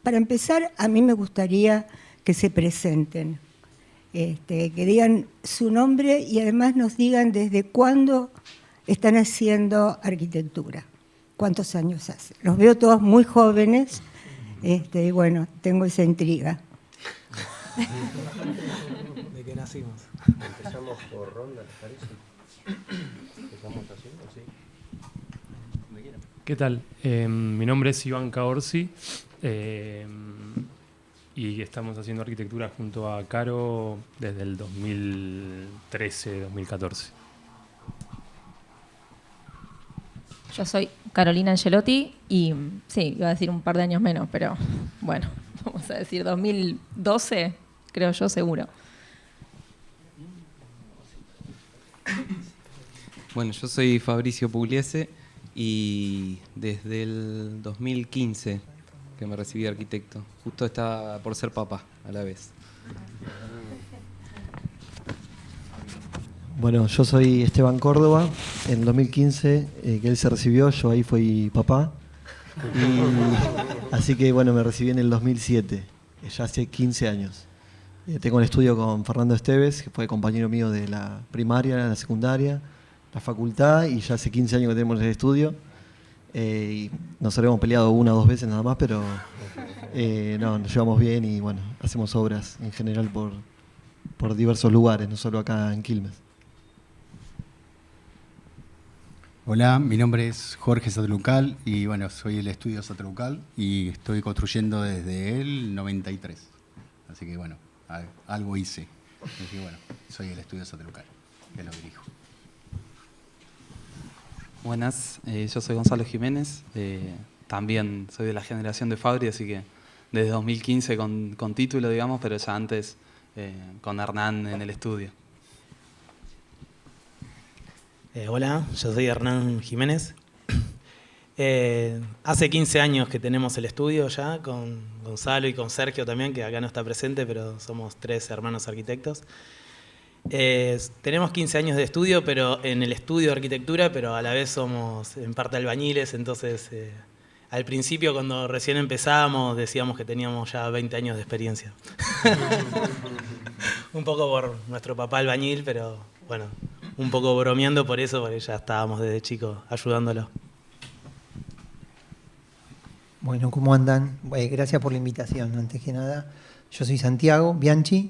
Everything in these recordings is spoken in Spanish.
Para empezar, a mí me gustaría que se presenten, que digan su nombre y además nos digan desde cuándo están haciendo arquitectura, cuántos años hace. Los veo todos muy jóvenes, y bueno, tengo esa intriga. ¿De qué nacimos? Empezamos por ronda, ¿te parece? ¿Empezamos así o sí? ¿Qué tal? Mi nombre es Iván Caorsi y estamos haciendo arquitectura junto a Caro desde el 2013-2014. Yo soy Carolina Angelotti y sí, iba a decir un par de años menos, pero bueno, vamos a decir 2012, creo yo, seguro. Bueno, yo soy Fabricio Pugliese y desde el 2015 que me recibí de arquitecto. Justo estaba por ser papá a la vez. Bueno, yo soy Esteban Córdoba. En el 2015 que él se recibió, yo ahí fui papá. Así que bueno, me recibí en el 2007, ya hace 15 años. Tengo un estudio con Fernando Esteves, que fue compañero mío de la primaria, la secundaria, la facultad, y ya hace 15 años que tenemos el estudio. Y nos habíamos peleado una o dos veces nada más, pero no, nos llevamos bien y bueno, hacemos obras en general por diversos lugares, no solo acá en Quilmes. Hola, mi nombre es Jorge Satrucal y bueno, soy el estudio Satrucal y estoy construyendo desde el 93. Así que bueno, algo hice. Así que bueno, soy el estudio Satrucal, que lo dirijo. Buenas, yo soy Gonzalo Jiménez, también soy de la generación de Fabri, así que desde 2015 con título, digamos, pero ya antes con Hernán en el estudio. Hola, yo soy Hernán Jiménez. Hace 15 años que tenemos el estudio ya, con Gonzalo y con Sergio también, que acá no está presente, pero somos 3 hermanos arquitectos. Tenemos 15 años de estudio, pero en el estudio de arquitectura, pero a la vez somos en parte albañiles, entonces al principio cuando recién empezábamos decíamos que teníamos ya 20 años de experiencia. Un poco por nuestro papá albañil, pero bueno, un poco bromeando por eso, porque ya estábamos desde chicos ayudándolo. Bueno, ¿cómo andan? Gracias por la invitación, antes que nada. Yo soy Santiago Bianchi.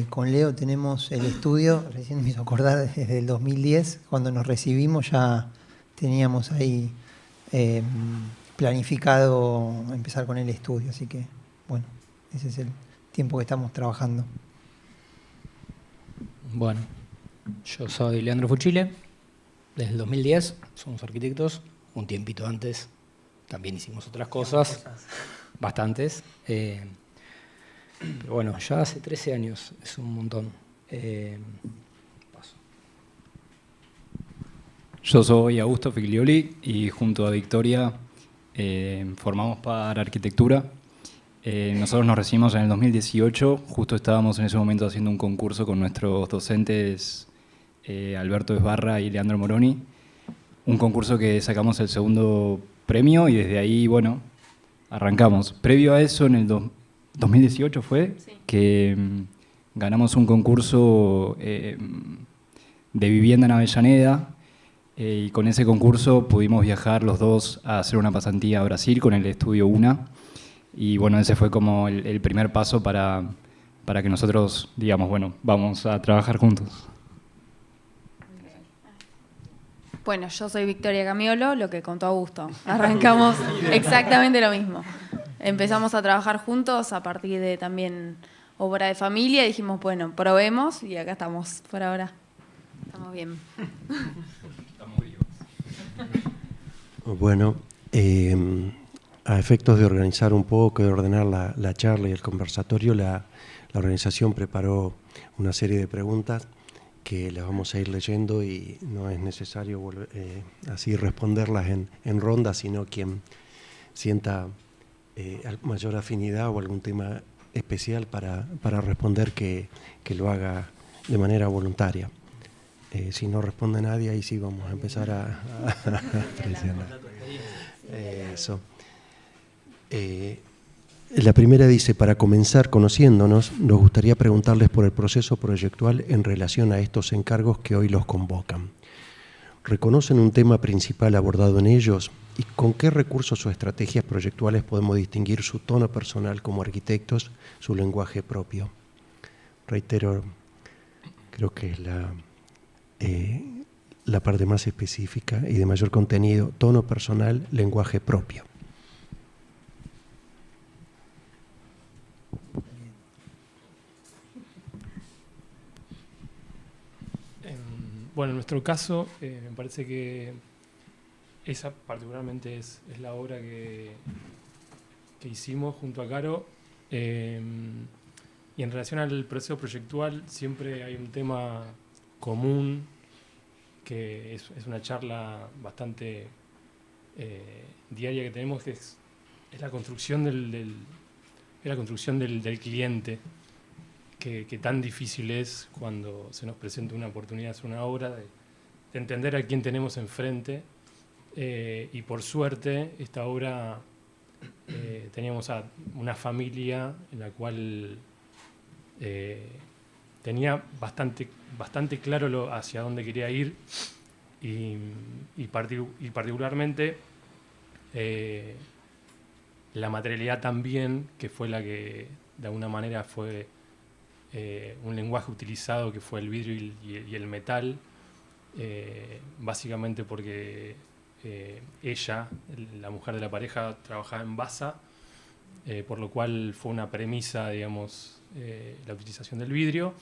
Con Leo tenemos el estudio, recién me hizo acordar, desde el 2010, cuando nos recibimos ya teníamos ahí planificado empezar con el estudio, así que bueno, ese es el tiempo que estamos trabajando. Bueno, yo soy Leandro Fuchile, desde el 2010, somos arquitectos, un tiempito antes también hicimos otras cosas, bastantes. Pero bueno, ya hace 13 años, es un montón. Paso. Yo soy Augusto Figlioli y junto a Victoria formamos para arquitectura. Nosotros nos recibimos en el 2018, justo estábamos en ese momento haciendo un concurso con nuestros docentes Alberto Esbarra y Leandro Moroni. Un concurso que sacamos el segundo premio y desde ahí, bueno, arrancamos. Previo a eso, en el 2018 fue, sí, que ganamos un concurso de vivienda en Avellaneda y con ese concurso pudimos viajar los dos a hacer una pasantía a Brasil con el estudio UNA y bueno, ese fue como el primer paso para que nosotros digamos, bueno, vamos a trabajar juntos. Bueno, yo soy Victoria Camiolo, lo que contó Augusto. Arrancamos exactamente lo mismo. Empezamos a trabajar juntos a partir de también obra de familia y dijimos, bueno, probemos y acá estamos por ahora. Estamos bien. Estamos vivos. Bueno, a efectos de organizar un poco, de ordenar la charla y el conversatorio, la organización preparó una serie de preguntas que las vamos a ir leyendo y no es necesario así responderlas en ronda, sino quien sienta mayor afinidad o algún tema especial para responder que lo haga de manera voluntaria. Si no responde nadie, ahí sí vamos a empezar a presionar. Eso. La primera dice, para comenzar conociéndonos, nos gustaría preguntarles por el proceso proyectual en relación a estos encargos que hoy los convocan. ¿Reconocen un tema principal abordado en ellos? ¿Y con qué recursos o estrategias proyectuales podemos distinguir su tono personal como arquitectos, su lenguaje propio? Reitero, creo que es la parte más específica y de mayor contenido, tono personal, lenguaje propio. Bueno, en nuestro caso, me parece que esa particularmente es la obra que hicimos junto a Caro. Y en relación al proceso proyectual, siempre hay un tema común, que es una charla bastante diaria que tenemos, que es la construcción del cliente. Que tan difícil es cuando se nos presenta una oportunidad de hacer una obra, de entender a quién tenemos enfrente. Y por suerte, esta obra teníamos a una familia en la cual tenía bastante claro hacia dónde quería ir y particularmente la materialidad también, que fue la que de alguna manera fue un lenguaje utilizado, que fue el vidrio y el metal, básicamente porque ella, la mujer de la pareja, trabajaba en basa, por lo cual fue una premisa, digamos, la utilización del vidrio,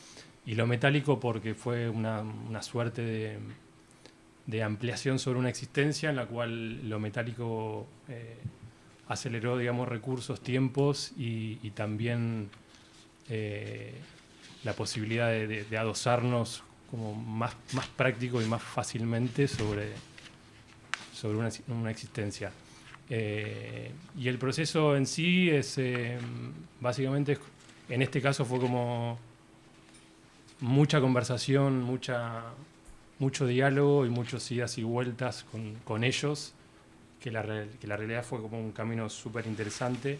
y lo metálico porque fue una suerte de ampliación sobre una existencia en la cual lo metálico aceleró, digamos, recursos, tiempos y también la posibilidad de adosarnos como más práctico y más fácilmente sobre una existencia. Y el proceso en sí es, básicamente, en este caso fue como mucha conversación, mucho diálogo y muchos idas y vueltas con ellos, que la realidad fue como un camino súper interesante.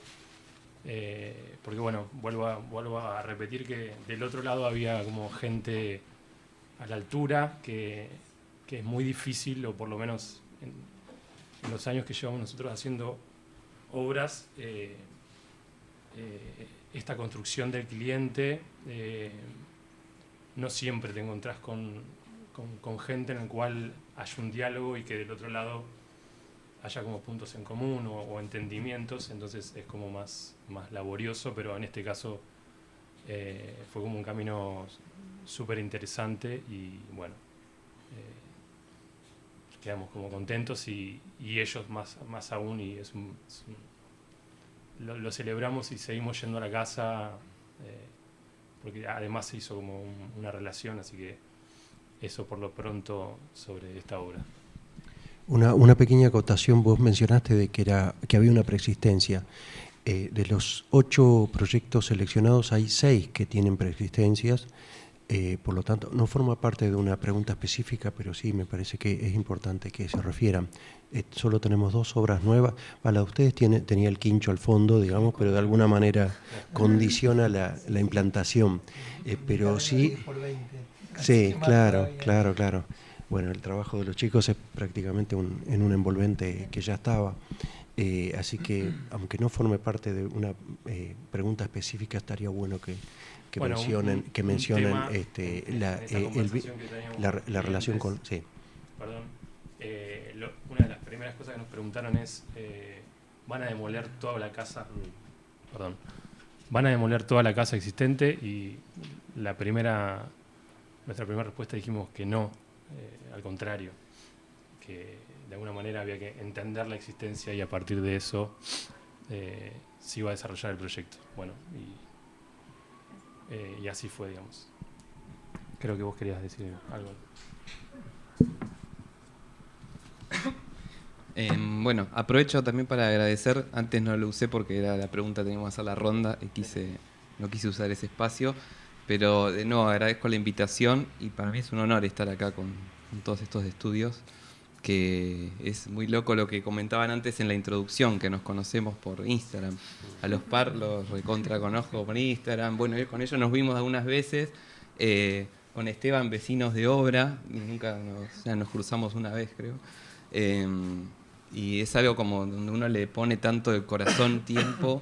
Porque bueno, vuelvo a repetir que del otro lado había como gente a la altura, que es muy difícil, o por lo menos en los años que llevamos nosotros haciendo obras, esta construcción del cliente, no siempre te encontrás con gente en la cual haya un diálogo y que del otro lado haya como puntos en común o entendimientos, entonces es como más laborioso, pero en este caso fue como un camino súper interesante y bueno, quedamos como contentos y ellos más aún, y lo celebramos y seguimos yendo a la casa, porque además se hizo como una relación, así que eso por lo pronto sobre esta obra. Una pequeña acotación, vos mencionaste de que había una preexistencia. De los 8 proyectos seleccionados hay 6 que tienen preexistencias, por lo tanto no forma parte de una pregunta específica, pero sí me parece que es importante que se refieran. Solo tenemos 2 obras nuevas. La de ustedes tenía el quincho al fondo, digamos, pero de alguna manera condiciona la implantación. Pero sí, sí, claro. Bueno, el trabajo de los chicos es prácticamente en un envolvente que ya estaba. Así que, aunque no forme parte de una pregunta específica, estaría bueno que mencionen la relación con... Sí. Perdón. Una de las primeras cosas que nos preguntaron es, ¿van a demoler toda la casa? Perdón. ¿Van a demoler toda la casa existente? Y nuestra primera respuesta dijimos que no. Al contrario, que de alguna manera había que entender la existencia y a partir de eso se iba a desarrollar el proyecto. Bueno, y así fue, digamos. Creo que vos querías decir algo. Bueno, aprovecho también para agradecer, antes no lo usé porque era la pregunta, teníamos que hacer la ronda y no quise usar ese espacio, pero de nuevo agradezco la invitación y para mí es un honor estar acá con todos estos estudios que es muy loco lo que comentaban antes en la introducción, que nos conocemos por Instagram. A los par los recontra conozco por Instagram. Bueno, con ellos nos vimos algunas veces. Con Esteban, vecinos de obra, nunca nos cruzamos una vez, creo. Y es algo como donde uno le pone tanto el corazón, tiempo,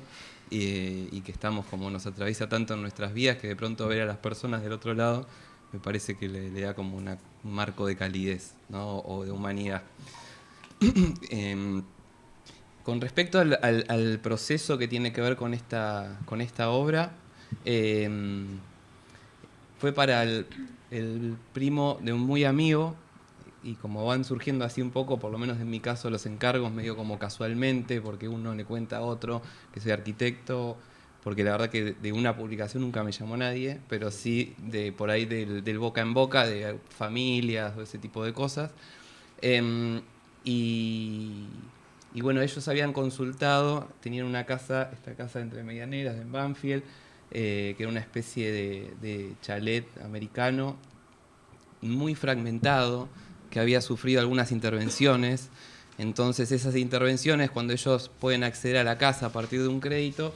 y que estamos como nos atraviesa tanto en nuestras vidas, que de pronto ver a las personas del otro lado me parece que le da como un marco de calidez, ¿no? O de humanidad. Con respecto al proceso que tiene que ver con esta obra, fue para el primo de un muy amigo, y como van surgiendo así un poco, por lo menos en mi caso, los encargos medio como casualmente, porque uno le cuenta a otro que soy arquitecto, porque la verdad que de una publicación nunca me llamó nadie, pero sí de por ahí del boca en boca, de familias o ese tipo de cosas. Y bueno, ellos habían consultado, tenían una casa, esta casa entre Medianeras, en Banfield, que era una especie de chalet americano, muy fragmentado, que había sufrido algunas intervenciones. Entonces esas intervenciones, cuando ellos pueden acceder a la casa a partir de un crédito,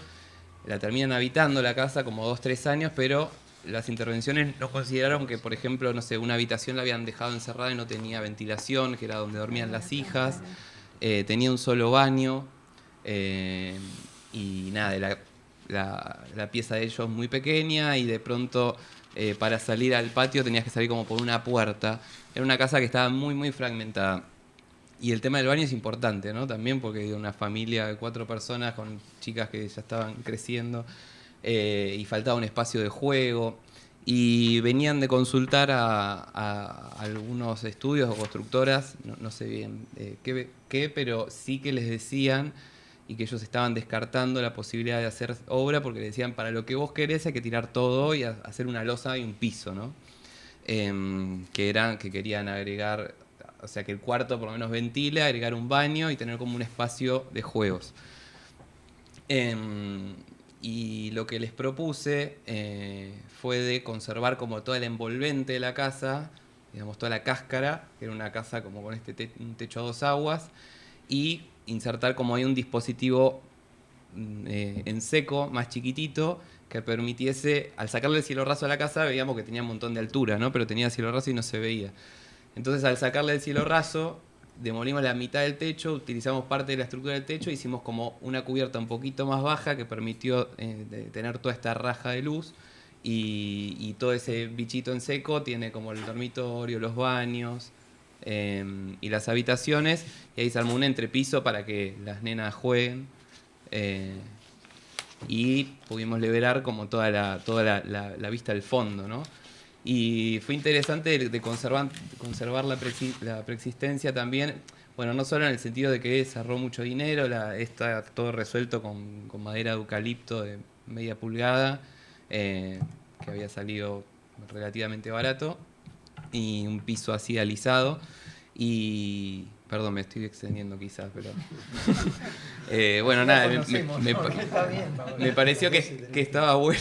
la terminan habitando la casa como 2-3 años, pero las intervenciones no consideraron que, por ejemplo, no sé, una habitación la habían dejado encerrada y no tenía ventilación, que era donde dormían las hijas, tenía un solo baño, y nada, la pieza de ellos muy pequeña, y de pronto para salir al patio tenías que salir como por una puerta. Era una casa que estaba muy, muy fragmentada. Y el tema del baño es importante, ¿no? También porque de una familia de 4 personas con chicas que ya estaban creciendo, y faltaba un espacio de juego. Y venían de consultar a algunos estudios o constructoras, no sé bien qué, pero sí que les decían, y que ellos estaban descartando la posibilidad de hacer obra, porque le decían, para lo que vos querés hay que tirar todo y hacer una losa y un piso, ¿no? Que querían agregar, o sea, que el cuarto por lo menos ventile, agregar un baño y tener como un espacio de juegos. Y lo que les propuse fue de conservar como toda la envolvente de la casa, digamos, toda la cáscara, que era una casa como con un techo a 2 aguas, y insertar como ahí un dispositivo en seco, más chiquitito, que permitiese, al sacarle el cielo raso a la casa, veíamos que tenía un montón de altura, ¿no? Pero tenía cielo raso y no se veía. Entonces, al sacarle el cielo raso, demolimos la mitad del techo, utilizamos parte de la estructura del techo, hicimos como una cubierta un poquito más baja que permitió tener toda esta raja de luz, y todo ese bichito en seco tiene como el dormitorio, los baños y las habitaciones, y ahí se armó un entrepiso para que las nenas jueguen, y pudimos liberar como toda la vista del fondo, ¿no? Y fue interesante de conservar la preexistencia también, bueno, no solo en el sentido de que se ahorró mucho dinero, está todo resuelto con madera de eucalipto de media pulgada, que había salido relativamente barato, y un piso así alisado, y perdón, me estoy extendiendo quizás, pero bueno, nada, me pareció que estaba bueno.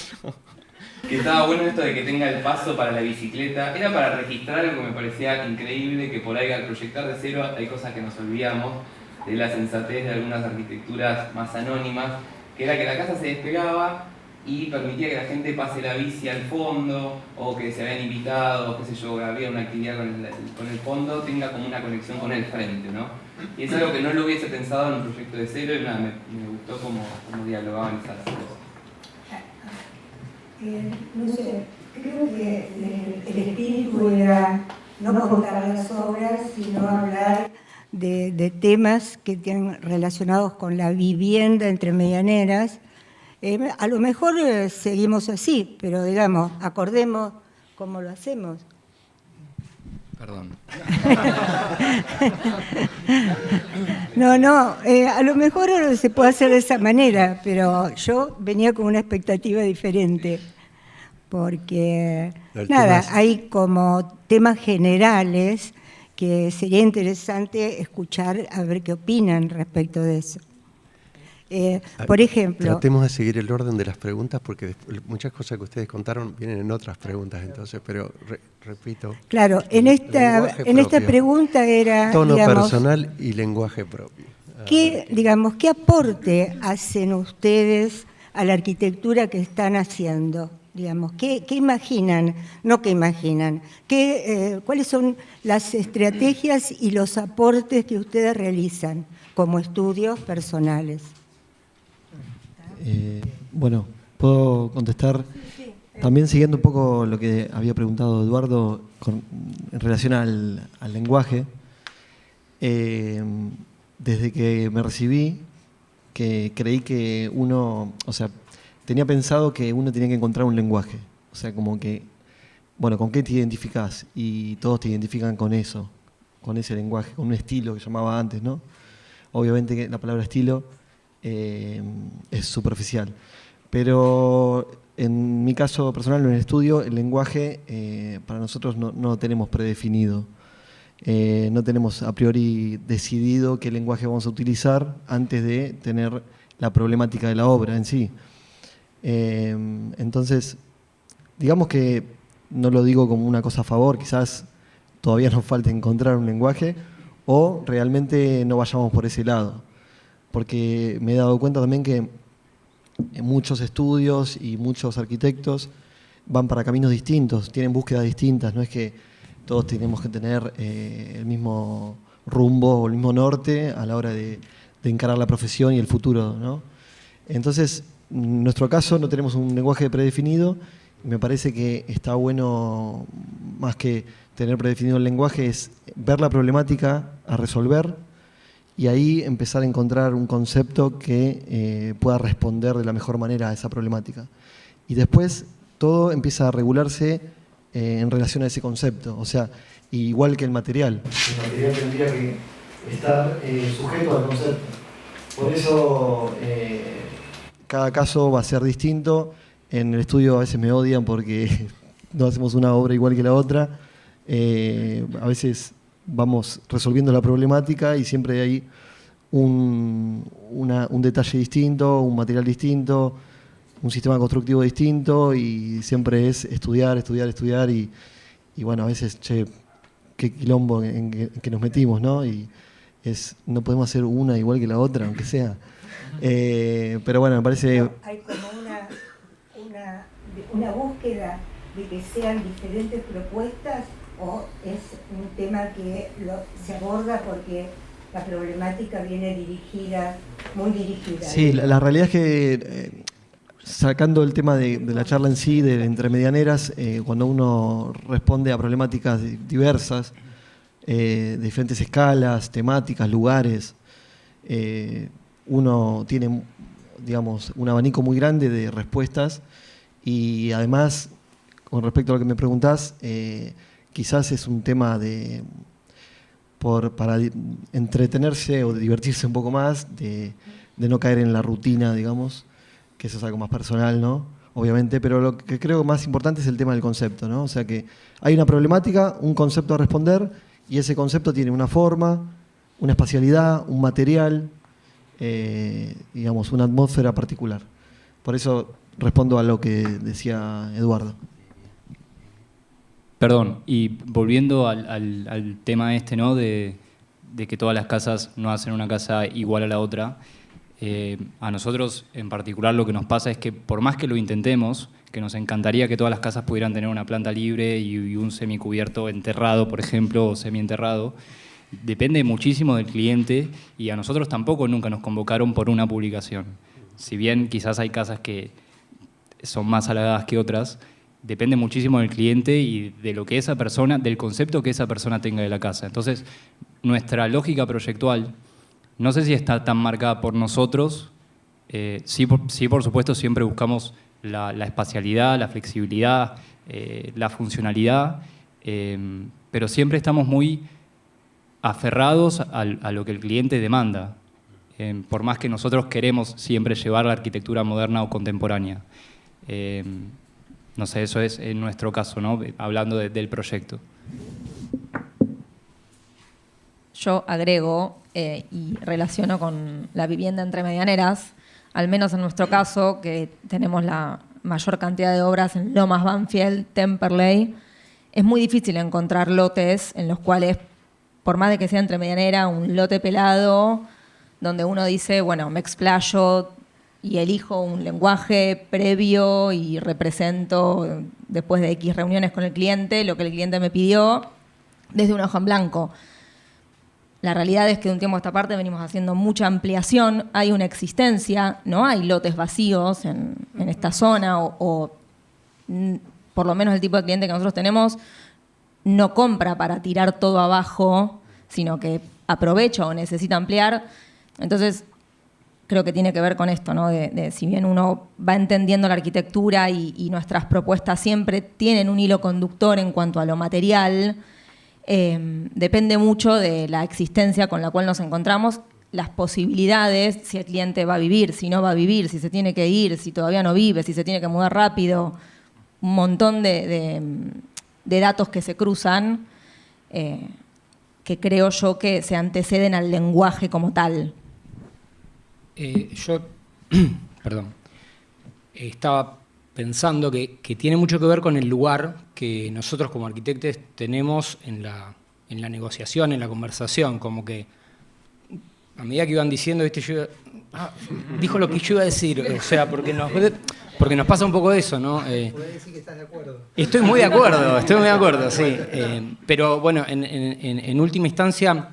Que estaba bueno esto de que tenga el paso para la bicicleta. Era para registrar algo que me parecía increíble, que por ahí al proyectar de cero hay cosas que nos olvidamos, de la sensatez de algunas arquitecturas más anónimas, que era que la casa se despegaba y permitía que la gente pase la bici al fondo, o que se habían invitado, qué sé yo, había una actividad con el fondo, tenga como una conexión con el frente, ¿no? Y es algo que no lo hubiese pensado en un proyecto de cero, y nada, me gustó como dialogaban esas cosas. No sé, creo que el espíritu era no contar las obras, sino hablar de temas que tienen relacionados con la vivienda entre Medianeras. A lo mejor seguimos así, pero digamos, acordemos cómo lo hacemos. Perdón. No, a lo mejor se puede hacer de esa manera, pero yo venía con una expectativa diferente, porque nada, hay como temas generales que sería interesante escuchar a ver qué opinan respecto de eso. Por ejemplo... Tratemos de seguir el orden de las preguntas porque muchas cosas que ustedes contaron vienen en otras preguntas, entonces, pero repito. Claro, en esta pregunta era... Tono personal y lenguaje propio. ¿Qué aporte hacen ustedes a la arquitectura que están haciendo? Digamos, ¿qué imaginan? No qué imaginan. ¿Cuáles son las estrategias y los aportes que ustedes realizan como estudios personales? Bueno, puedo contestar también siguiendo un poco lo que había preguntado Eduardo en relación al lenguaje. Desde que me recibí, que creí que uno, o sea, tenía pensado que uno tenía que encontrar un lenguaje. O sea, como que, bueno, ¿con qué te identificás? Y todos te identifican con eso, con ese lenguaje, con un estilo que llamaba antes, ¿no? Obviamente que la palabra estilo es superficial. Pero en mi caso personal, en el estudio, el lenguaje para nosotros no lo tenemos predefinido. No tenemos a priori decidido qué lenguaje vamos a utilizar antes de tener la problemática de la obra en sí. Entonces, digamos que no lo digo como una cosa a favor, quizás todavía nos falta encontrar un lenguaje o realmente no vayamos por ese lado. Porque me he dado cuenta también que muchos estudios y muchos arquitectos van para caminos distintos, tienen búsquedas distintas, no es que todos tenemos que tener el mismo rumbo o el mismo norte a la hora de encarar la profesión y el futuro, ¿no? Entonces, en nuestro caso no tenemos un lenguaje predefinido y me parece que está bueno, más que tener predefinido el lenguaje, es ver la problemática a resolver y ahí empezar a encontrar un concepto que pueda responder de la mejor manera a esa problemática. Y después todo empieza a regularse en relación a ese concepto, o sea, igual que el material. El material tendría que estar sujeto al concepto. Por eso cada caso va a ser distinto. En el estudio a veces me odian porque no hacemos una obra igual que la otra. A veces vamos resolviendo la problemática y siempre hay un detalle distinto, un material distinto, un sistema constructivo distinto y siempre es estudiar y bueno, a veces, qué quilombo en que nos metimos, ¿no? Y no podemos hacer una igual que la otra, aunque sea. Pero bueno, me parece... Hay como una búsqueda de que sean diferentes propuestas o es un tema que se aborda porque la problemática viene muy dirigida. Sí, la realidad es que sacando el tema de la charla en sí, de entre medianeras, cuando uno responde a problemáticas diversas, de diferentes escalas, temáticas, lugares, uno tiene, digamos, un abanico muy grande de respuestas y además, con respecto a lo que me preguntás, quizás es un tema para entretenerse o de divertirse un poco más, de no caer en la rutina, digamos, que eso es algo más personal, ¿no? Obviamente, pero lo que creo más importante es el tema del concepto, ¿no? O sea que hay una problemática, un concepto a responder, y ese concepto tiene una forma, una espacialidad, un material, digamos, una atmósfera particular. Por eso respondo a lo que decía Eduardo. Perdón, y volviendo al tema este, ¿no? De que todas las casas no hacen una casa igual a la otra. A nosotros en particular lo que nos pasa es que por más que lo intentemos, que nos encantaría que todas las casas pudieran tener una planta libre y un semicubierto enterrado, por ejemplo, o semienterrado, depende muchísimo del cliente y a nosotros tampoco nunca nos convocaron por una publicación. Si bien quizás hay casas que son más halagadas que otras, depende muchísimo del cliente y de lo que esa persona, del concepto que esa persona tenga de la casa. Entonces, nuestra lógica proyectual, no sé si está tan marcada por nosotros, sí, por supuesto, siempre buscamos la espacialidad, la flexibilidad, la funcionalidad, pero siempre estamos muy aferrados a lo que el cliente demanda, por más que nosotros queremos siempre llevar la arquitectura moderna o contemporánea. No sé, eso es en nuestro caso, ¿no? Hablando del proyecto. Yo agrego, y relaciono con la vivienda entre medianeras, al menos en nuestro caso, que tenemos la mayor cantidad de obras en Lomas Banfield, Temperley, es muy difícil encontrar lotes en los cuales, por más de que sea entre medianera, un lote pelado, donde uno dice, bueno, me explayo y elijo un lenguaje previo y represento, después de X reuniones con el cliente, lo que el cliente me pidió, desde una hoja en blanco. La realidad es que de un tiempo a esta parte venimos haciendo mucha ampliación, hay una existencia, no hay lotes vacíos en esta zona o por lo menos el tipo de cliente que nosotros tenemos no compra para tirar todo abajo, sino que aprovecha o necesita ampliar. Entonces, creo que tiene que ver con esto, ¿no? De si bien uno va entendiendo la arquitectura y nuestras propuestas siempre tienen un hilo conductor en cuanto a lo material, depende mucho de la existencia con la cual nos encontramos, las posibilidades, si el cliente va a vivir, si no va a vivir, si se tiene que ir, si todavía no vive, si se tiene que mudar rápido, un montón de datos que se cruzan, que creo yo que se anteceden al lenguaje como tal. Yo, perdón, estaba pensando que tiene mucho que ver con el lugar que nosotros como arquitectos tenemos en la negociación, en la conversación, como que a medida que iban diciendo, ¿viste? Dijo lo que yo iba a decir, o sea, porque nos pasa un poco eso, ¿no? Podés decir que estás de acuerdo. Estoy muy de acuerdo, sí. Pero bueno, en última instancia,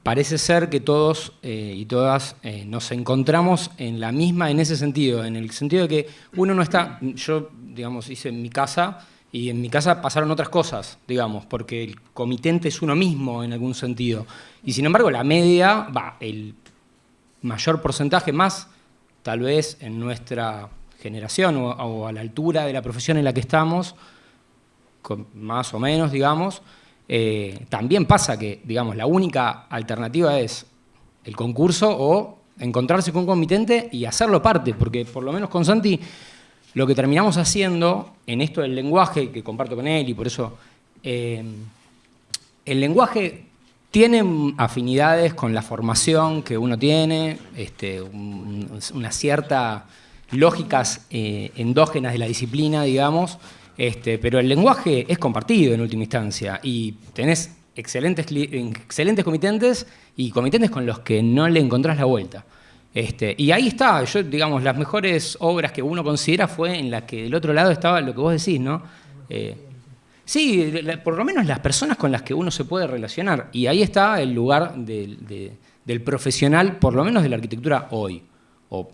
parece ser que todos y todas nos encontramos en la misma en ese sentido, en el sentido de que uno no está, yo, digamos, hice en mi casa, y en mi casa pasaron otras cosas, digamos, porque el comitente es uno mismo en algún sentido. Y sin embargo, la media, el mayor porcentaje más, tal vez en nuestra generación o a la altura de la profesión en la que estamos, más o menos, digamos, también pasa que, digamos, la única alternativa es el concurso o encontrarse con un comitente y hacerlo parte, porque por lo menos con Santi lo que terminamos haciendo en esto del lenguaje, que comparto con él y por eso el lenguaje tiene afinidades con la formación que uno tiene, una cierta lógicas endógenas de la disciplina, digamos, pero el lenguaje es compartido en última instancia y tenés excelentes comitentes y comitentes con los que no le encontrás la vuelta. Y ahí está, digamos, las mejores obras que uno considera fue en la que del otro lado estaba lo que vos decís, ¿no? Sí, por lo menos las personas con las que uno se puede relacionar. Y ahí está el lugar del profesional, por lo menos de la arquitectura hoy, o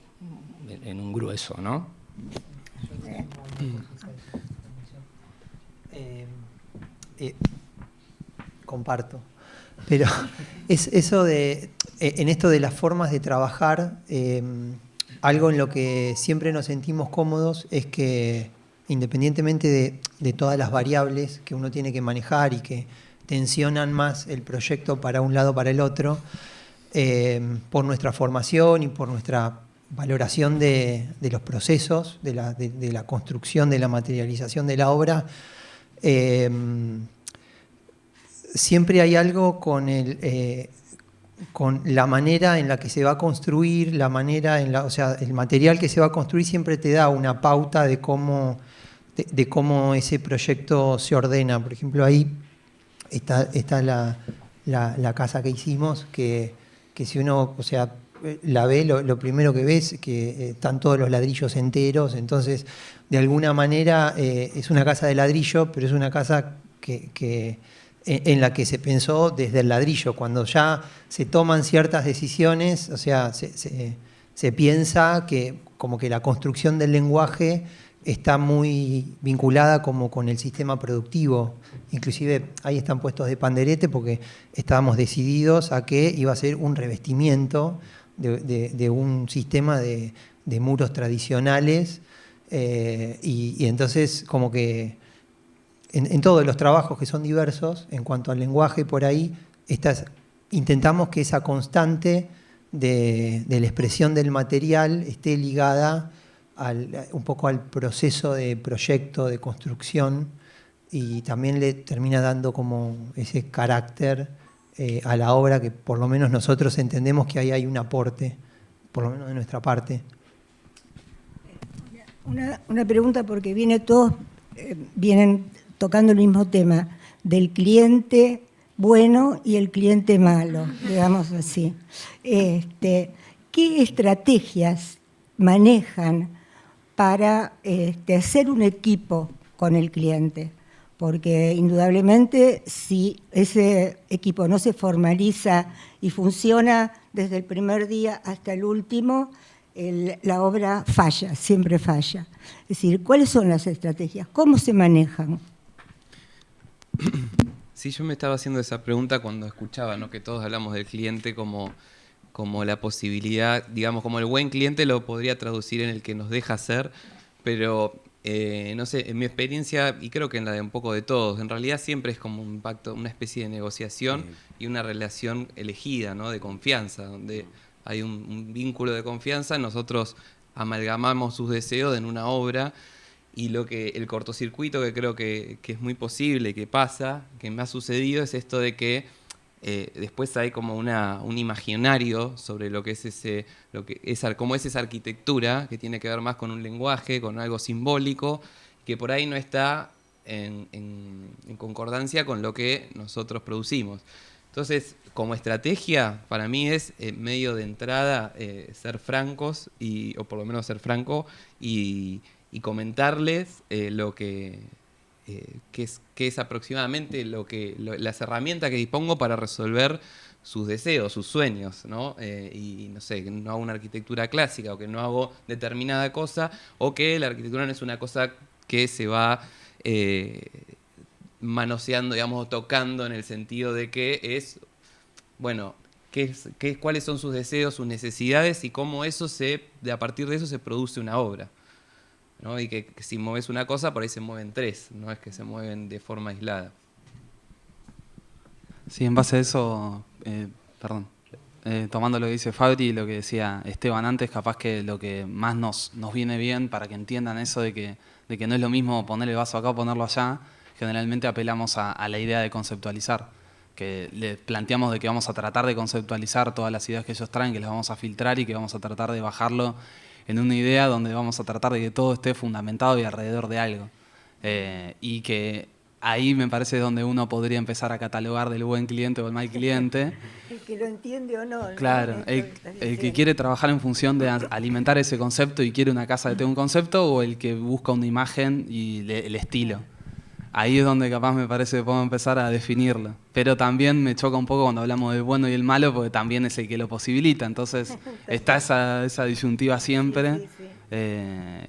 en un grueso, ¿no? Comparto. Pero es eso de, en esto de las formas de trabajar, algo en lo que siempre nos sentimos cómodos es que independientemente de todas las variables que uno tiene que manejar y que tensionan más el proyecto para un lado o para el otro, por nuestra formación y por nuestra valoración de los procesos, de la construcción, de la materialización de la obra, siempre hay algo con la manera en la que se va a construir, o sea, el material que se va a construir siempre te da una pauta de cómo ese proyecto se ordena. Por ejemplo, ahí está la casa que hicimos, que si uno, o sea, la ve, lo primero que ves es que están todos los ladrillos enteros, entonces de alguna manera es una casa de ladrillo, pero es una casa en la que se pensó desde el ladrillo. Cuando ya se toman ciertas decisiones, o sea, se piensa que como que la construcción del lenguaje está muy vinculada como con el sistema productivo. Inclusive ahí están puestos de panderete porque estábamos decididos a que iba a ser un revestimiento de un sistema de muros tradicionales, y entonces como que en todos los trabajos que son diversos, en cuanto al lenguaje por ahí, intentamos que esa constante de la expresión del material esté ligada un poco al proceso de proyecto, de construcción, y también le termina dando como ese carácter a la obra, que por lo menos nosotros entendemos que ahí hay un aporte, por lo menos de nuestra parte. Una pregunta, porque vienen tocando el mismo tema, del cliente bueno y el cliente malo, digamos así. ¿Qué estrategias manejan para hacer un equipo con el cliente? Porque indudablemente si ese equipo no se formaliza y funciona desde el primer día hasta el último, la obra falla, siempre falla. Es decir, ¿cuáles son las estrategias? ¿Cómo se manejan? Sí, yo me estaba haciendo esa pregunta cuando escuchaba, ¿no?, que todos hablamos del cliente como la posibilidad, digamos, como el buen cliente lo podría traducir en el que nos deja ser, pero no sé, en mi experiencia, y creo que en la de un poco de todos, en realidad siempre es como un pacto, una especie de negociación y una relación elegida, ¿no?, de confianza, donde hay un vínculo de confianza, nosotros amalgamamos sus deseos en una obra, y el cortocircuito que creo que es muy posible, que pasa, que me ha sucedido, es esto de que después hay como un imaginario sobre lo que es cómo es esa arquitectura, que tiene que ver más con un lenguaje, con algo simbólico, que por ahí no está en concordancia con lo que nosotros producimos. Entonces, como estrategia, para mí es medio de entrada ser francos, o por lo menos ser franco, y comentarles lo que es aproximadamente las herramientas que dispongo para resolver sus deseos, sus sueños, ¿no? Y no sé, que no hago una arquitectura clásica, o que no hago determinada cosa, o que la arquitectura no es una cosa que se va manoseando, digamos, tocando, en el sentido de que es, bueno, cuáles son sus deseos, sus necesidades, y cómo a partir de eso se produce una obra, ¿no? Y que si mueves una cosa, por ahí se mueven tres, no es que se mueven de forma aislada. Sí, en base a eso, tomando lo que dice Fabri y lo que decía Esteban antes, capaz que lo que más nos viene bien para que entiendan eso de que no es lo mismo poner el vaso acá o ponerlo allá, generalmente apelamos a la idea de conceptualizar, que les planteamos de que vamos a tratar de conceptualizar todas las ideas que ellos traen, que las vamos a filtrar y que vamos a tratar de bajarlo en una idea donde vamos a tratar de que todo esté fundamentado y alrededor de algo. Y que ahí me parece donde uno podría empezar a catalogar del buen cliente o el mal cliente. El que lo entiende o no. Claro, el que quiere trabajar en función de alimentar ese concepto y quiere una casa que tenga un concepto, o el que busca una imagen y el estilo. Ahí es donde capaz me parece que podemos empezar a definirlo. Pero también me choca un poco cuando hablamos del bueno y el malo, porque también es el que lo posibilita. Entonces está esa disyuntiva siempre.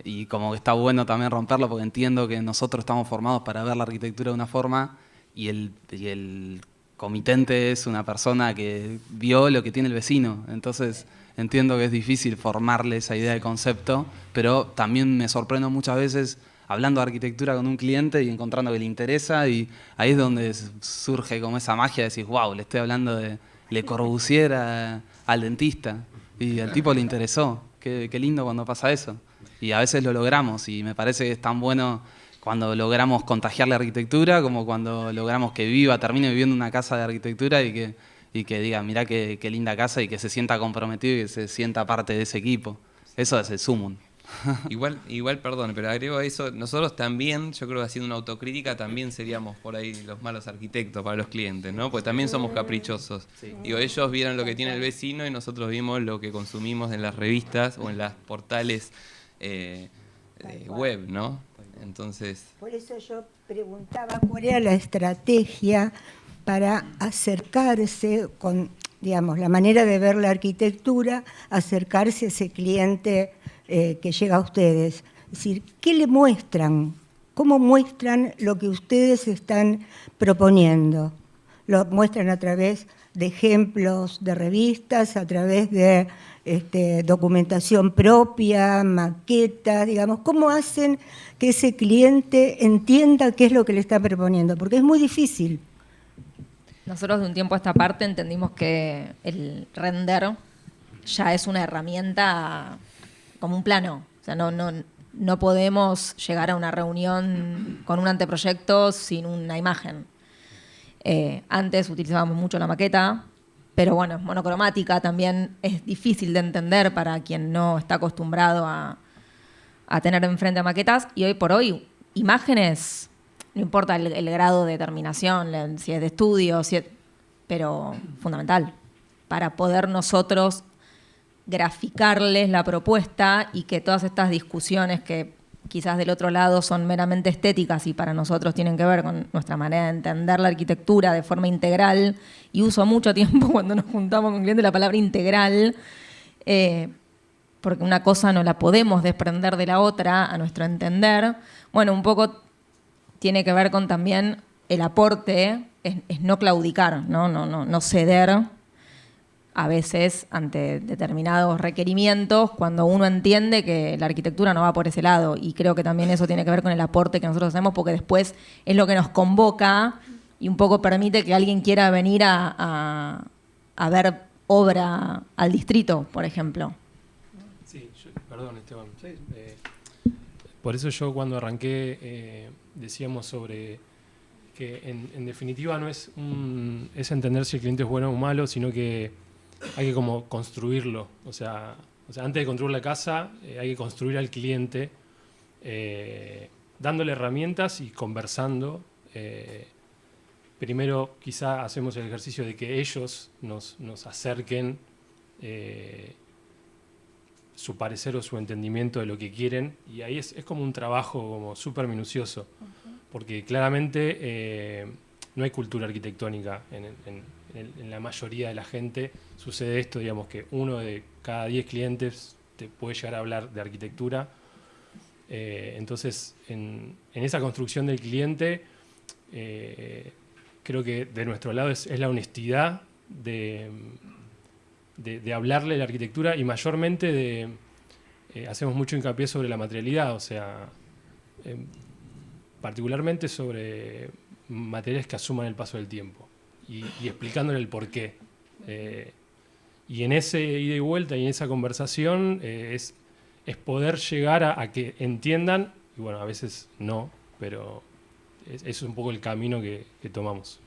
Y como que está bueno también romperlo, porque entiendo que nosotros estamos formados para ver la arquitectura de una forma, y el comitente es una persona que vio lo que tiene el vecino. Entonces entiendo que es difícil formarle esa idea de concepto, pero también me sorprendo muchas veces hablando de arquitectura con un cliente y encontrando que le interesa, y ahí es donde surge como esa magia de decir, wow, le estoy hablando de Le Corbusier al dentista, y al tipo le interesó. Qué lindo cuando pasa eso. Y a veces lo logramos, y me parece que es tan bueno cuando logramos contagiarle arquitectura, como cuando logramos que termine viviendo en una casa de arquitectura y que diga, mirá qué linda casa, y que se sienta comprometido y que se sienta parte de ese equipo. Eso es el sumum. Igual, perdón, pero agrego a eso, nosotros también, yo creo que haciendo una autocrítica, también seríamos por ahí los malos arquitectos para los clientes, ¿no? Porque también somos caprichosos. Sí. Digo, ellos vieron lo que tiene el vecino y nosotros vimos lo que consumimos en las revistas o en los portales web, ¿no? Entonces... Por eso yo preguntaba cuál era la estrategia para acercarse con, digamos, la manera de ver la arquitectura, acercarse a ese cliente que llega a ustedes. Es decir, ¿qué le muestran? ¿Cómo muestran lo que ustedes están proponiendo? Lo muestran a través de ejemplos de revistas, a través de documentación propia, maquetas, digamos. ¿Cómo hacen que ese cliente entienda qué es lo que le está proponiendo? Porque es muy difícil. Nosotros de un tiempo a esta parte entendimos que el render ya es una herramienta como un plano. O sea, no podemos llegar a una reunión con un anteproyecto sin una imagen. Antes utilizábamos mucho la maqueta, pero bueno, es monocromática, también es difícil de entender para quien no está acostumbrado a tener enfrente a maquetas. Y hoy por hoy, imágenes, no importa el grado de terminación, si es de estudio, pero fundamental, para poder nosotros graficarles la propuesta y que todas estas discusiones que quizás del otro lado son meramente estéticas y para nosotros tienen que ver con nuestra manera de entender la arquitectura de forma integral, y uso mucho tiempo cuando nos juntamos con clientes la palabra integral, porque una cosa no la podemos desprender de la otra a nuestro entender. Bueno, un poco tiene que ver con también el aporte, es no claudicar, no ceder a veces ante determinados requerimientos cuando uno entiende que la arquitectura no va por ese lado, y creo que también eso tiene que ver con el aporte que nosotros hacemos, porque después es lo que nos convoca y un poco permite que alguien quiera venir a ver obra al distrito, por ejemplo. Sí, perdón, Esteban. Por eso yo cuando arranqué decíamos sobre que en definitiva no es entender si el cliente es bueno o malo, sino que hay que como construirlo. O sea, antes de construir la casa hay que construir al cliente, dándole herramientas y conversando. Primero quizá hacemos el ejercicio de que ellos nos acerquen su parecer o su entendimiento de lo que quieren, y ahí es como un trabajo como súper minucioso, porque claramente no hay cultura arquitectónica en la mayoría de la gente. Sucede esto, digamos, que 1 de cada 10 clientes te puede llegar a hablar de arquitectura. Entonces, en esa construcción del cliente, creo que de nuestro lado es la honestidad de hablarle de la arquitectura, y mayormente hacemos mucho hincapié sobre la materialidad, o sea, particularmente sobre materiales que asuman el paso del tiempo, y explicándole el porqué. Y en ese ida y vuelta y en esa conversación es poder llegar a que entiendan, y bueno, a veces no, pero eso es un poco el camino que tomamos.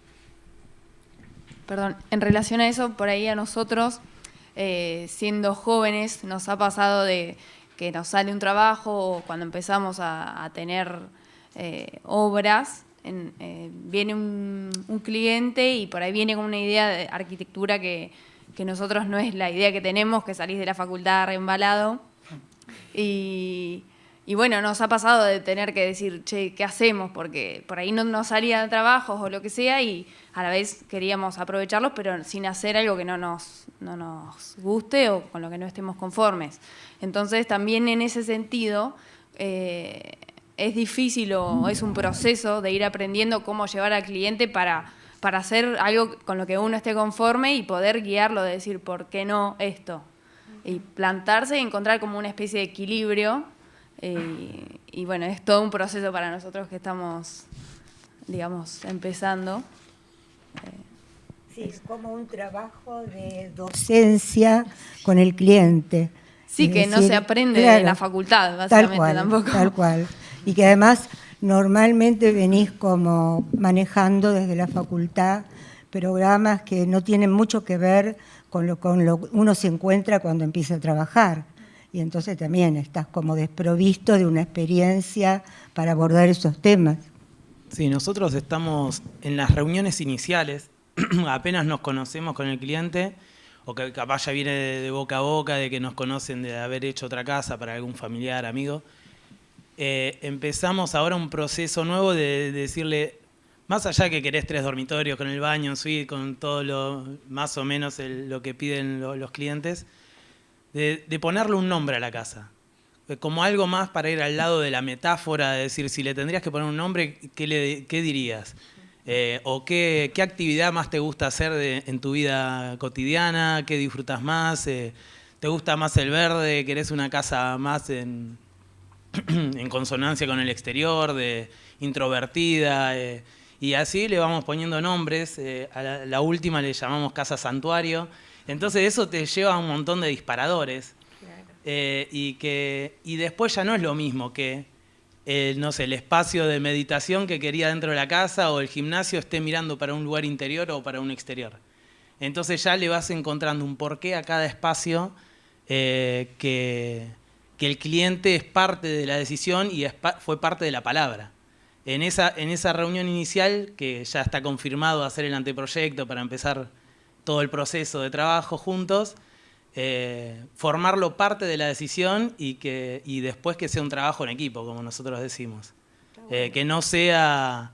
Perdón, en relación a eso, por ahí a nosotros, siendo jóvenes, nos ha pasado de que nos sale un trabajo, o cuando empezamos a tener obras, viene un cliente y por ahí viene con una idea de arquitectura que nosotros no es la idea que tenemos, que salís de la facultad reembalado. Y bueno, nos ha pasado de tener que decir, che, ¿qué hacemos? Porque por ahí no nos salían trabajos o lo que sea, y a la vez queríamos aprovecharlos, pero sin hacer algo que no nos guste o con lo que no estemos conformes. Entonces, también en ese sentido, es difícil o es un proceso de ir aprendiendo cómo llevar al cliente para hacer algo con lo que uno esté conforme y poder guiarlo, de decir, ¿por qué no esto? Y plantarse y encontrar como una especie de equilibrio. Y bueno, es todo un proceso para nosotros que estamos, digamos, empezando. Sí, es como un trabajo de docencia con el cliente. Sí, que no se aprende de la facultad, básicamente, tampoco. Tal cual. Y que además normalmente venís como manejando desde la facultad programas que no tienen mucho que ver con lo que uno se encuentra cuando empieza a trabajar. Y entonces también estás como desprovisto de una experiencia para abordar esos temas. Sí, nosotros estamos en las reuniones iniciales, apenas nos conocemos con el cliente, o que capaz ya viene de boca a boca, de que nos conocen de haber hecho otra casa para algún familiar, amigo. Empezamos ahora un proceso nuevo de decirle, más allá que querés 3 dormitorios con el baño en suite, con todo más o menos lo que piden los clientes, de ponerle un nombre a la casa, como algo más para ir al lado de la metáfora, de decir, si le tendrías que poner un nombre, ¿qué dirías? ¿O qué actividad más te gusta hacer en tu vida cotidiana? ¿Qué disfrutas más? ¿Te gusta más el verde? ¿Querés una casa más en consonancia con el exterior, introvertida? Y así le vamos poniendo nombres. A la última le llamamos Casa Santuario. Entonces eso te lleva a un montón de disparadores. Claro. Y después ya no es lo mismo que no sé, el espacio de meditación que quería dentro de la casa o el gimnasio esté mirando para un lugar interior o para un exterior. Entonces ya le vas encontrando un porqué a cada espacio que el cliente es parte de la decisión y fue parte de la palabra. En esa reunión inicial, que ya está confirmado hacer el anteproyecto para empezar todo el proceso de trabajo juntos, formarlo parte de la decisión y después que sea un trabajo en equipo, como nosotros decimos. Que no sea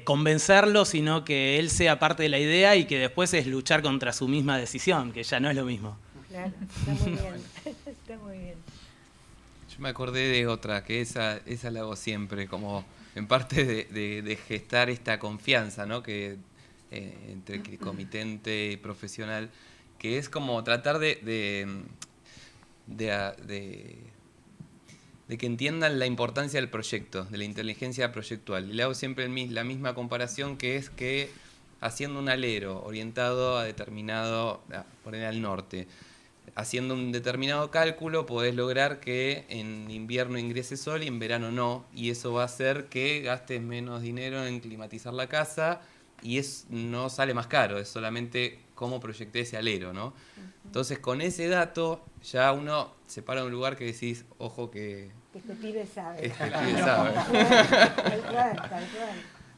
convencerlo, sino que él sea parte de la idea y que después es luchar contra su misma decisión, que ya no es lo mismo. Claro, está muy bien. Está muy bien. Yo me acordé de otra, que esa la hago siempre, como en parte de gestar esta confianza, ¿no? Que entre comitente y profesional, que es como tratar de que entiendan la importancia del proyecto, de la inteligencia proyectual. Y le hago siempre la misma comparación, que es que haciendo un alero orientado a determinado, por ejemplo, al norte, haciendo un determinado cálculo, podés lograr que en invierno ingrese sol y en verano no, y eso va a hacer que gastes menos dinero en climatizar la casa, y no sale más caro, es solamente cómo proyecté ese alero, ¿no? Entonces, con ese dato, ya uno se para en un lugar que decís, ojo que... Este pibe sabe. Este pibe sabe. Tal cual, tal cual.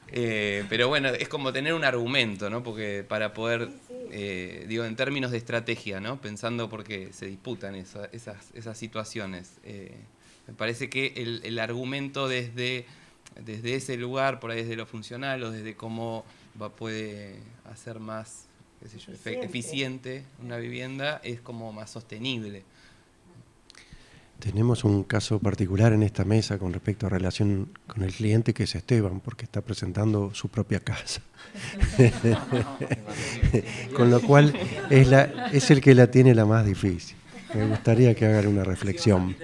Pero bueno, es como tener un argumento, ¿no? Porque para poder, digo, en términos de estrategia, ¿no? Pensando porque se disputan esas situaciones. Me parece que el argumento desde ese lugar, por ahí desde lo funcional o desde cómo puede hacer más, qué sé yo, eficiente una vivienda, es como más sostenible. Tenemos un caso particular en esta mesa con respecto a relación con el cliente, que es Esteban, porque está presentando su propia casa. Con lo cual es el que la tiene la más difícil. Me gustaría que hagan una reflexión.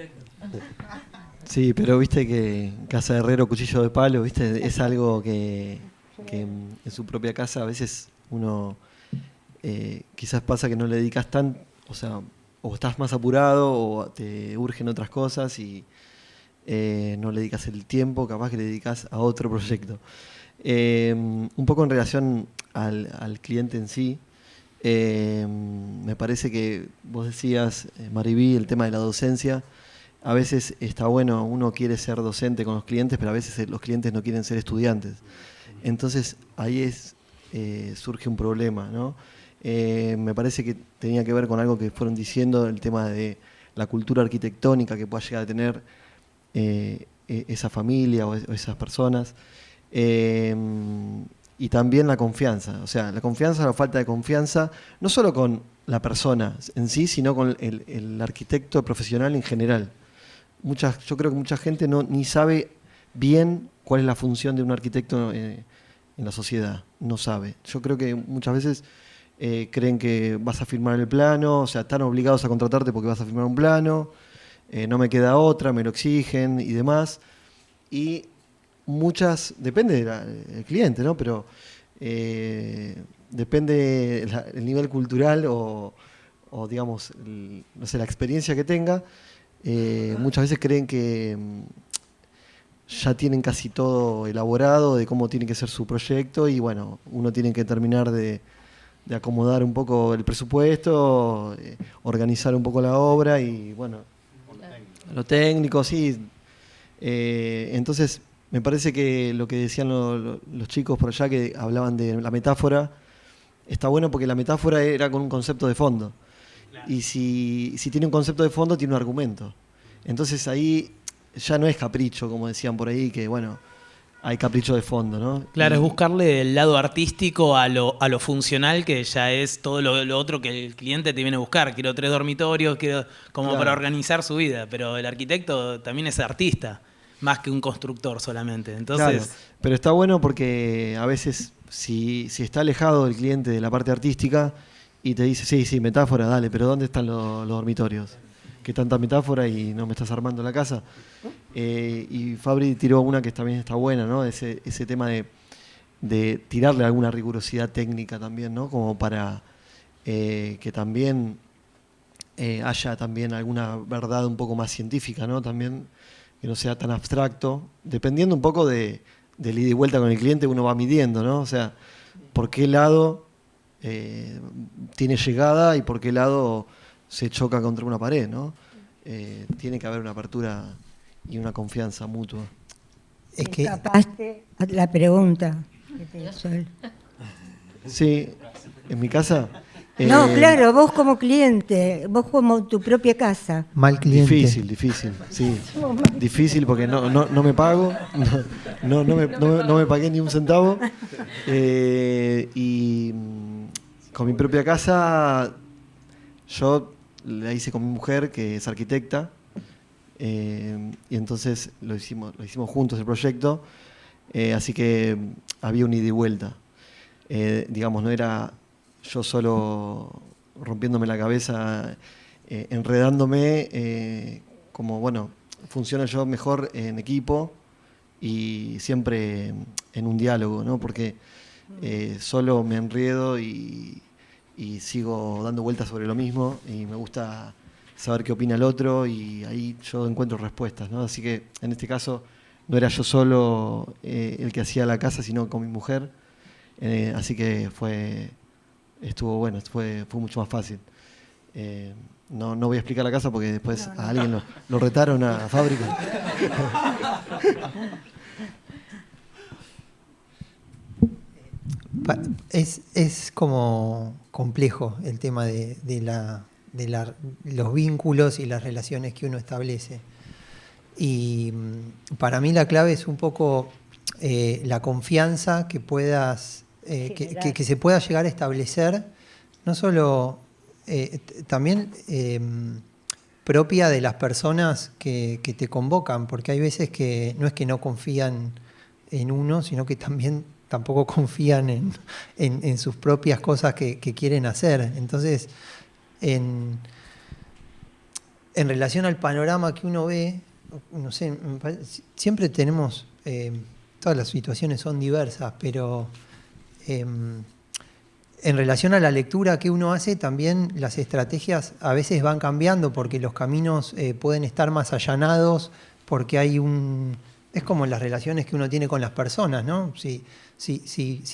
Sí, pero viste que casa de herrero, cuchillo de palo, viste, es algo que en su propia casa a veces uno quizás pasa que no le dedicas tan, o sea, o estás más apurado o te urgen otras cosas y no le dedicas el tiempo, capaz que le dedicas a otro proyecto. Un poco en relación al cliente en sí, me parece que vos decías, Mariví, el tema de la docencia. A veces está bueno, uno quiere ser docente con los clientes, pero a veces los clientes no quieren ser estudiantes. Entonces ahí surge un problema, ¿no? Me parece que tenía que ver con algo que fueron diciendo, el tema de la cultura arquitectónica que pueda llegar a tener esa familia o esas personas. Y también la confianza, o sea, la confianza, la falta de confianza, no solo con la persona en sí, sino con el arquitecto profesional en general. Yo creo que mucha gente ni sabe bien cuál es la función de un arquitecto en la sociedad, no sabe. Yo creo que muchas veces creen que vas a firmar el plano, o sea, están obligados a contratarte porque vas a firmar un plano, no me queda otra, me lo exigen y demás. Y depende del cliente, ¿no? Pero depende el nivel cultural o digamos, no sé, la experiencia que tenga. Muchas veces creen que ya tienen casi todo elaborado de cómo tiene que ser su proyecto y bueno, uno tiene que terminar de acomodar un poco el presupuesto, organizar un poco la obra y bueno, lo técnico, sí. Entonces, me parece que lo que decían los chicos por allá que hablaban de la metáfora, está bueno porque la metáfora era con un concepto de fondo. Y si tiene un concepto de fondo, tiene un argumento. Entonces ahí ya no es capricho, como decían por ahí, que bueno, hay capricho de fondo, ¿no? Claro, es buscarle el lado artístico a lo funcional, que ya es todo lo otro que el cliente te viene a buscar. Quiero 3 dormitorios, como para organizar su vida. Pero el arquitecto también es artista, más que un constructor solamente. Entonces, claro, pero está bueno porque a veces si está alejado el cliente de la parte artística y te dice, sí, metáfora, dale, pero ¿dónde están los dormitorios? ¿Qué tanta metáfora y no me estás armando la casa? Y Fabri tiró una que también está buena, ¿no? Ese tema de tirarle alguna rigurosidad técnica también, ¿no? Como para que también haya también alguna verdad un poco más científica, ¿no? También que no sea tan abstracto, dependiendo un poco del ida y vuelta con el cliente, uno va midiendo, ¿no? O sea, por qué lado tiene llegada y por qué lado se choca contra una pared, ¿no? Tiene que haber una apertura y una confianza mutua. Es que escapaste a la pregunta que te hizo él. Sí, en mi casa. No, claro, vos como cliente, vos como tu propia casa. Mal cliente. Difícil, sí. Difícil porque no me pago, no me pagué ni un centavo. Y con mi propia casa, yo la hice con mi mujer, que es arquitecta, y entonces lo hicimos juntos el proyecto, así que había un ida y vuelta. Digamos, no era yo solo rompiéndome la cabeza, enredándome, como, bueno, funciona yo mejor en equipo y siempre en un diálogo, ¿no? Porque solo me enredo y sigo dando vueltas sobre lo mismo y me gusta saber qué opina el otro y ahí yo encuentro respuestas, ¿no? Así que en este caso no era yo solo el que hacía la casa, sino con mi mujer, así que estuvo bueno, fue mucho más fácil. No voy a explicar la casa porque después a alguien lo retaron a fábrica. Es como complejo el tema de los vínculos y las relaciones que uno establece. Y para mí la clave es un poco la confianza que puedas que se pueda llegar a establecer, no solo también propia de las personas que te convocan, porque hay veces que no es que no confían en uno, sino que también tampoco confían en sus propias cosas que quieren hacer. Entonces, en relación al panorama que uno ve, no sé, siempre tenemos, todas las situaciones son diversas, pero en relación a la lectura que uno hace, también las estrategias a veces van cambiando porque los caminos pueden estar más allanados, porque hay es como las relaciones que uno tiene con las personas, ¿no? Si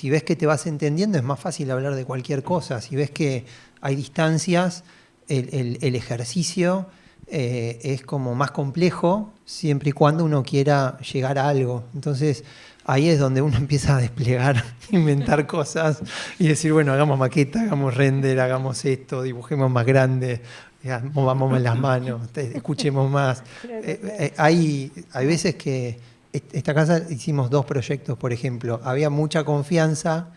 ves que te vas entendiendo, es más fácil hablar de cualquier cosa. Si ves que hay distancias, el ejercicio es como más complejo, siempre y cuando uno quiera llegar a algo. Entonces, ahí es donde uno empieza a desplegar, inventar cosas y decir, bueno, hagamos maqueta, hagamos render, hagamos esto, dibujemos más grande, movamos las manos, escuchemos más. Hay veces que esta casa hicimos 2 proyectos, por ejemplo. Había mucha confianza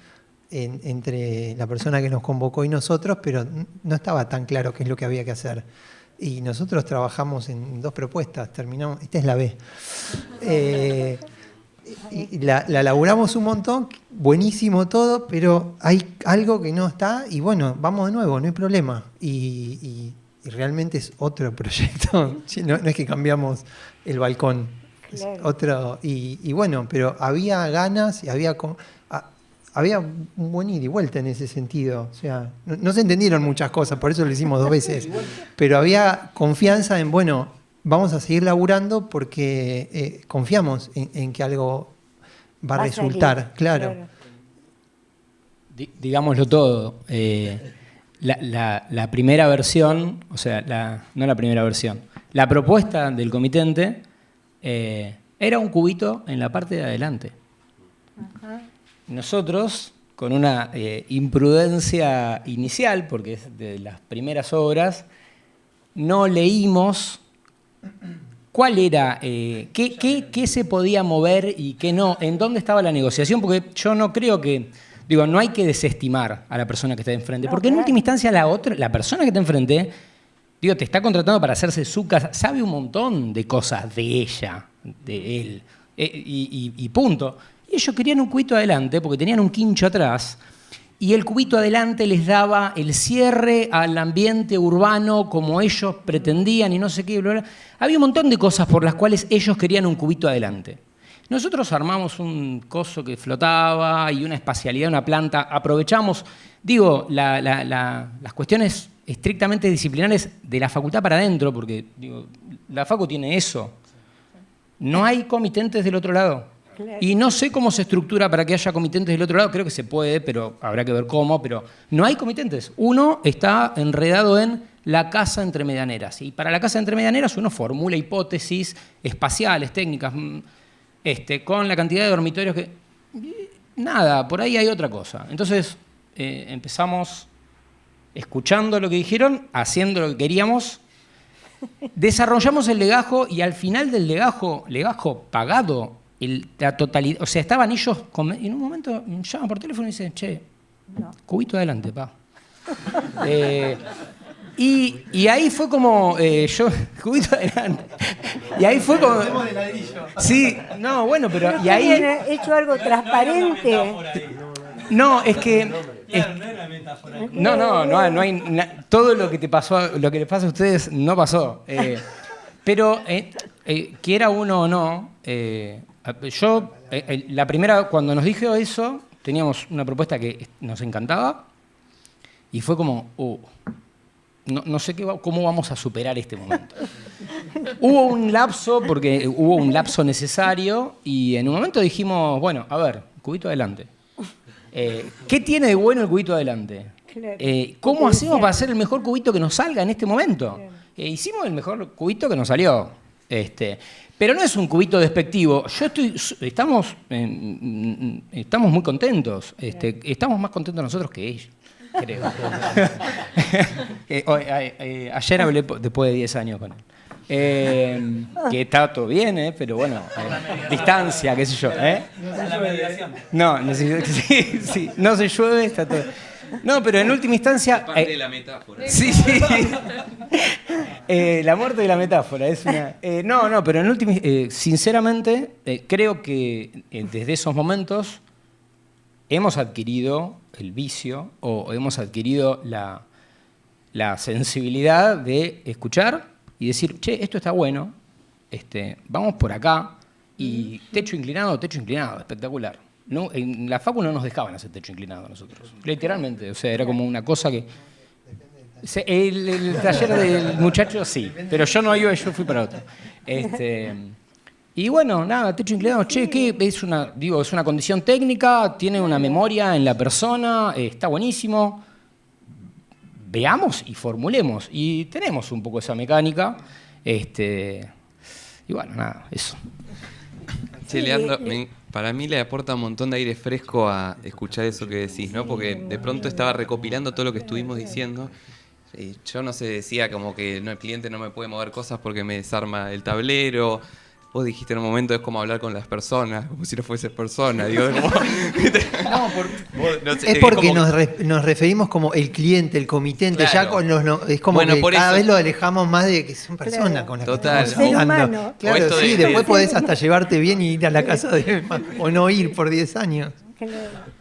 entre la persona que nos convocó y nosotros, pero no estaba tan claro qué es lo que había que hacer. Y nosotros trabajamos en 2 propuestas, terminamos, esta es la B. Y la laburamos un montón, buenísimo todo, pero hay algo que no está y bueno, vamos de nuevo, no hay problema. Y realmente es otro proyecto, no es que cambiamos el balcón, es otro. Y bueno, pero había ganas y había un buen ida y vuelta en ese sentido. O sea, no se entendieron muchas cosas, por eso lo hicimos 2 veces. Pero había confianza en, bueno, vamos a seguir laburando porque confiamos en que algo va a resultar, claro. Digámoslo todo. La primera versión, o sea, no la primera versión, la propuesta del comitente era un cubito en la parte de adelante. Ajá. Nosotros, con una imprudencia inicial, porque es de las primeras obras, no leímos cuál era, qué se podía mover y qué no, en dónde estaba la negociación, porque yo no creo que, no hay que desestimar a la persona que está enfrente, porque en última instancia la persona que está enfrente, te está contratando para hacerse su casa, sabe un montón de cosas de ella, de él, y punto. Y ellos querían un cubito adelante, porque tenían un quincho atrás, y el cubito adelante les daba el cierre al ambiente urbano como ellos pretendían y no sé qué, bla, bla. Había un montón de cosas por las cuales ellos querían un cubito adelante. Nosotros armamos un coso que flotaba y una espacialidad, una planta. Aprovechamos, las cuestiones estrictamente disciplinares de la facultad para adentro, porque la facu tiene eso. no hay comitentes del otro lado. Claro. Y no sé cómo se estructura para que haya comitentes del otro lado, creo que se puede, pero habrá que ver cómo, pero no hay comitentes. Uno está enredado en la casa entre medianeras, y para la casa entre medianeras uno formula hipótesis espaciales, técnicas, con la cantidad de dormitorios que... Nada, por ahí hay otra cosa. Entonces empezamos escuchando lo que dijeron, haciendo lo que queríamos, desarrollamos el legajo y al final del legajo pagado, la totalidad, o sea, estaban ellos, y en un momento me llaman por teléfono y dicen, che, cubito adelante, pa. Y ahí fue como, yo, cubito adelante. Y ahí fue como... Sí, no, bueno, pero... Y ahí... ¿Habían hecho algo transparente? No, es que... No hay... Todo lo que te pasó, lo que les pasa a ustedes no pasó. Pero, quiera uno o no, yo, la primera, cuando nos dijo eso, teníamos una propuesta que nos encantaba y fue como, no sé cómo vamos a superar este momento. Hubo un lapso necesario y en un momento dijimos, bueno, a ver, cubito adelante. ¿Qué tiene de bueno el cubito adelante? Claro. ¿Cómo hacemos para hacer el mejor cubito que nos salga en este momento? Hicimos el mejor cubito que nos salió. Pero no es un cubito despectivo. Estamos muy contentos. Estamos más contentos nosotros que ellos, creo. Ayer hablé después de 10 años con él. Que está todo bien, pero bueno, distancia, qué sé yo. No, sí, no se llueve, está todo. No, pero en última instancia... Parte de la metáfora. Sí. La muerte de la metáfora es una... No, pero en última... sinceramente, creo que desde esos momentos hemos adquirido el vicio o hemos adquirido la sensibilidad de escuchar y decir, che, esto está bueno, vamos por acá, y techo inclinado, espectacular. No, en la facu no nos dejaban hacer techo inclinado a nosotros, literalmente, o sea, era como una cosa que... El taller del muchacho sí, pero yo no iba, yo fui para otro. Y bueno, nada, techo inclinado, che, ¿qué? Es una condición técnica, tiene una memoria en la persona, está buenísimo. Veamos y formulemos. Y tenemos un poco esa mecánica. Y bueno, nada, eso. Che, Leandro, para mí le aporta un montón de aire fresco a escuchar eso que decís, ¿no? Porque de pronto estaba recopilando todo lo que estuvimos diciendo. Y yo no sé, decía como que el cliente no me puede mover cosas porque me desarma el tablero. Vos dijiste en un momento, es como hablar con las personas, como si no fueses persona. Digo, es porque nos referimos como el cliente, el comitente, claro. Es como que cada vez lo alejamos más de que son personas con las que estamos hablando. Claro, sí, después podés hasta llevarte bien y ir a la casa o no ir por 10 años.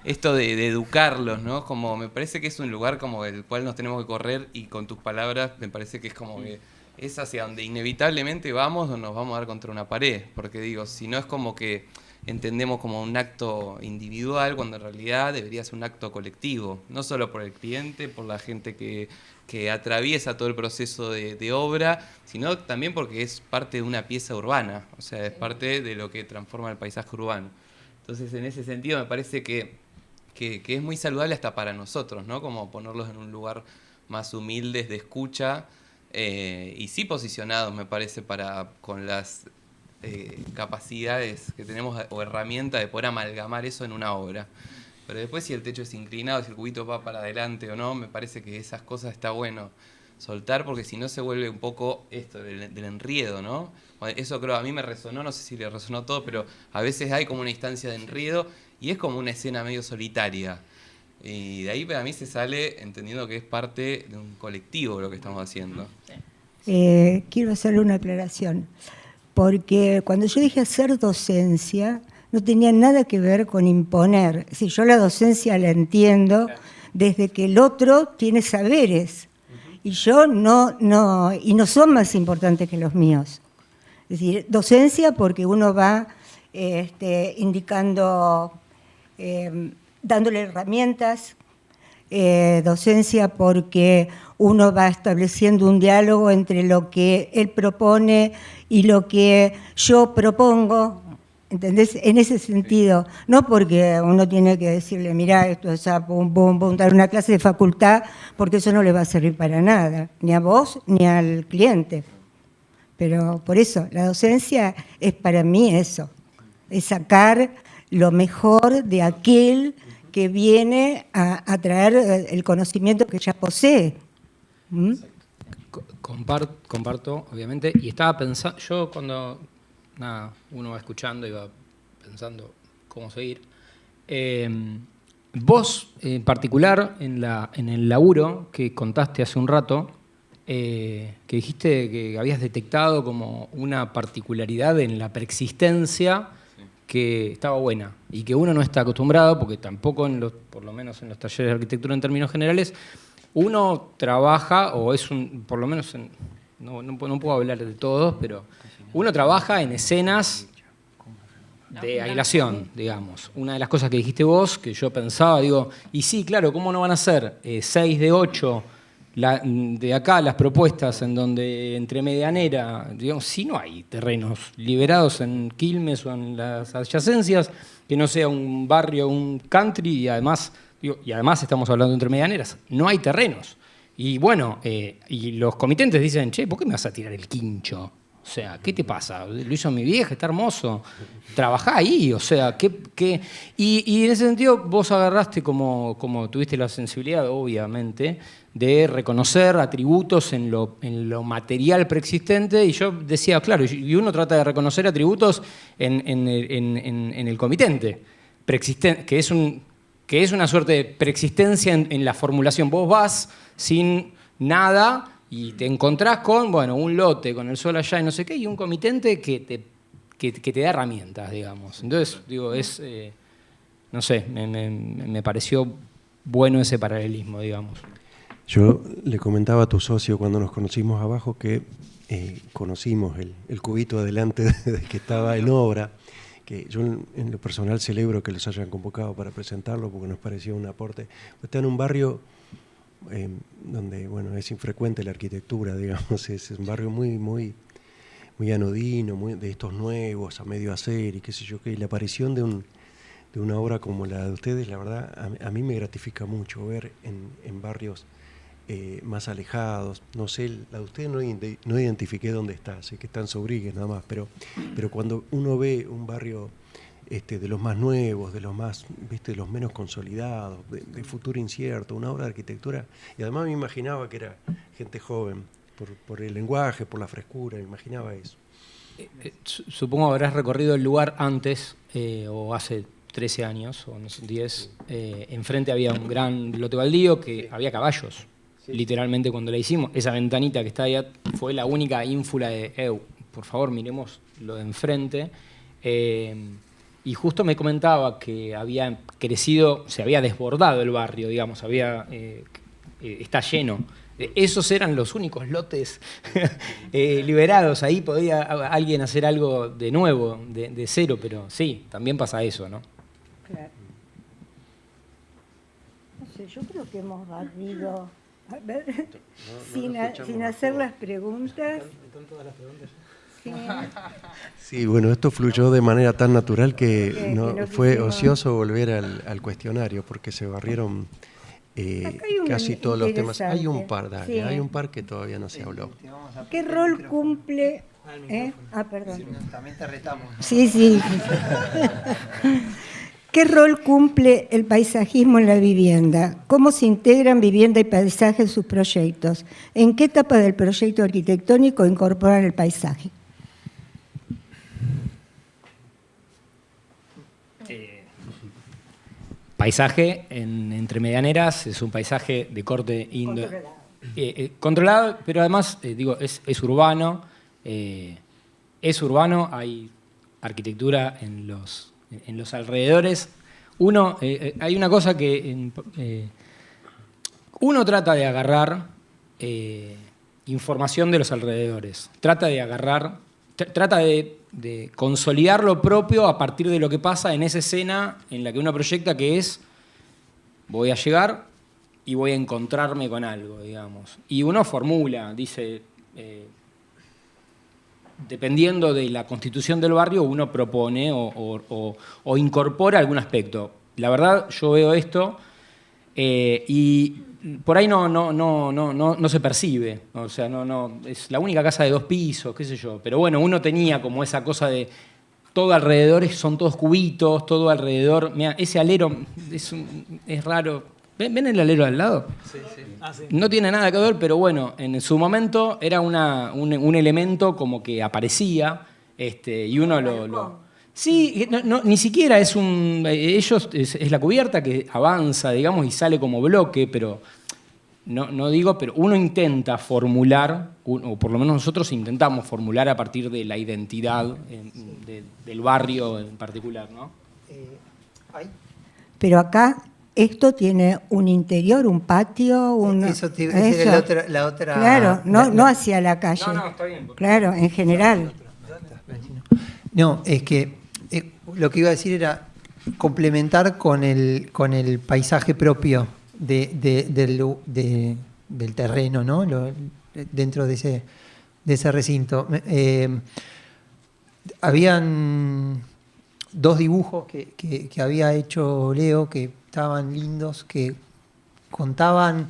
Esto de educarlos, ¿no? Como me parece que es un lugar como el cual nos tenemos que correr y con tus palabras me parece que es como que es hacia donde inevitablemente vamos o nos vamos a dar contra una pared. Porque digo, si no es como que entendemos como un acto individual cuando en realidad debería ser un acto colectivo. No solo por el cliente, por la gente que atraviesa todo el proceso de obra, sino también porque es parte de una pieza urbana. O sea, es parte de lo que transforma el paisaje urbano. Entonces, en ese sentido, me parece que es muy saludable hasta para nosotros, ¿no? Como ponerlos en un lugar más humilde de escucha y sí posicionados, me parece, con las capacidades que tenemos o herramientas de poder amalgamar eso en una obra. Pero después, si el techo es inclinado, si el cubito va para adelante o no, me parece que esas cosas está bueno soltar, porque si no se vuelve un poco esto del enriedo, ¿no? Eso creo, a mí me resonó, no sé si le resonó todo, pero a veces hay como una instancia de enredo y es como una escena medio solitaria. Y de ahí para mí se sale entendiendo que es parte de un colectivo lo que estamos haciendo. Quiero hacerle una aclaración, porque cuando yo dije hacer docencia, no tenía nada que ver con imponer. Es decir, yo la docencia la entiendo desde que el otro tiene saberes y yo no son más importantes que los míos. Es decir, docencia porque uno va indicando, dándole herramientas, docencia porque uno va estableciendo un diálogo entre lo que él propone y lo que yo propongo, ¿entendés? En ese sentido, no porque uno tiene que decirle, mirá, esto es pum, pum, pum, dar una clase de facultad, porque eso no le va a servir para nada, ni a vos ni al cliente. Pero por eso, la docencia es para mí eso, es sacar lo mejor de aquel que viene a traer el conocimiento que ya posee. ¿Mm? Comparto, obviamente, y estaba pensando, yo cuando uno va escuchando y va pensando cómo seguir, vos en particular en el laburo que contaste hace un rato, que dijiste que habías detectado como una particularidad en la preexistencia que estaba buena y que uno no está acostumbrado, porque tampoco, por lo menos en los talleres de arquitectura en términos generales, uno trabaja, o es por lo menos, no puedo hablar de todos, pero uno trabaja en escenas de aislación, digamos. Una de las cosas que dijiste vos, que yo pensaba, digo, y sí, claro, ¿cómo no van a ser 6 de 8 de acá las propuestas en donde entre Medianera, digamos, si no hay terrenos liberados en Quilmes o en las adyacencias, que no sea un barrio, un country, y además estamos hablando entre Medianeras, no hay terrenos. Y bueno, y los comitentes dicen, che, ¿por qué me vas a tirar el quincho? O sea, ¿qué te pasa? Lo hizo mi vieja, está hermoso. Trabajá ahí, o sea, ¿qué? Y en ese sentido vos agarraste como tuviste la sensibilidad, obviamente, de reconocer atributos en lo material preexistente, y yo decía, claro, y uno trata de reconocer atributos en el comitente, que es una suerte de preexistencia en la formulación. Vos vas sin nada y te encontrás con, bueno, un lote con el sol allá y no sé qué, y un comitente que te da herramientas, digamos. Entonces, digo, no sé, me pareció bueno ese paralelismo, digamos. Yo le comentaba a tu socio cuando nos conocimos abajo que conocimos el cubito adelante de que estaba en obra, que yo en lo personal celebro que los hayan convocado para presentarlo porque nos pareció un aporte. Está en un barrio donde, bueno, es infrecuente la arquitectura, digamos, es un barrio muy anodino, de estos nuevos, a medio hacer y qué sé yo qué, y la aparición de una obra como la de ustedes, la verdad, a mí me gratifica mucho ver en barrios más alejados. No sé, la de ustedes no identifiqué dónde está, sé que está en Sobrigues nada más, pero cuando uno ve un barrio de los más nuevos, de los más, de los menos consolidados, de futuro incierto, una obra de arquitectura, y además me imaginaba que era gente joven, por el lenguaje, por la frescura, me imaginaba eso. Supongo que habrás recorrido el lugar antes, o hace 13 años, o no sé, 10, enfrente había un gran lote baldío que había caballos. Sí. Literalmente cuando la hicimos, esa ventanita que está allá fue la única ínfula de, por favor, miremos lo de enfrente. Y justo me comentaba que había crecido, se había desbordado el barrio, digamos, está lleno. Esos eran los únicos lotes liberados. Ahí podía alguien hacer algo de nuevo, de cero, pero sí, también pasa eso, ¿no? Claro. No sé, yo creo que hemos barrido, a ver, sin hacer las preguntas. ¿Están todas las preguntas? Sí, bueno, esto fluyó de manera tan natural que no fue ocioso volver al cuestionario porque se barrieron casi todos los temas. Hay un par, dale, sí. Hay un par que todavía no se habló. ¿Qué rol cumple? Perdón. Sí, también te retamos, ¿no? Sí. ¿Qué rol cumple el paisajismo en la vivienda? ¿Cómo se integran vivienda y paisaje en sus proyectos? ¿En qué etapa del proyecto arquitectónico incorporan el paisaje? Paisaje entre Medianeras es un paisaje de corte controlado, pero además es urbano. Es urbano, hay arquitectura en los alrededores. Hay una cosa que uno trata de agarrar información de los alrededores, trata de consolidar lo propio a partir de lo que pasa en esa escena en la que uno proyecta, que es: voy a llegar, y voy a encontrarme con algo, digamos. Y uno formula, dice, dependiendo de la constitución del barrio, uno propone o incorpora algún aspecto. La verdad, yo veo esto y por ahí no se percibe. O sea, es la única casa de 2 pisos, qué sé yo. Pero bueno, uno tenía como esa cosa de todo alrededor son todos cubitos, todo alrededor. Mirá, ese alero es raro. ¿Ven el alero al lado? Sí. Sí. No tiene nada que ver, pero bueno, en su momento era un elemento como que aparecía y uno lo... Sí, ni siquiera es es la cubierta que avanza, digamos, y sale como bloque, pero no digo, pero uno intenta formular, o por lo menos nosotros intentamos formular a partir de la identidad del barrio en particular, ¿no? Pero acá esto tiene un interior, un patio, Esa era la otra. Claro, no hacia la calle. No, está bien. Claro, en general. No, es que lo que iba a decir era complementar con el paisaje propio del terreno, ¿no? Dentro de ese recinto. Habían 2 dibujos que había hecho Leo que estaban lindos, que contaban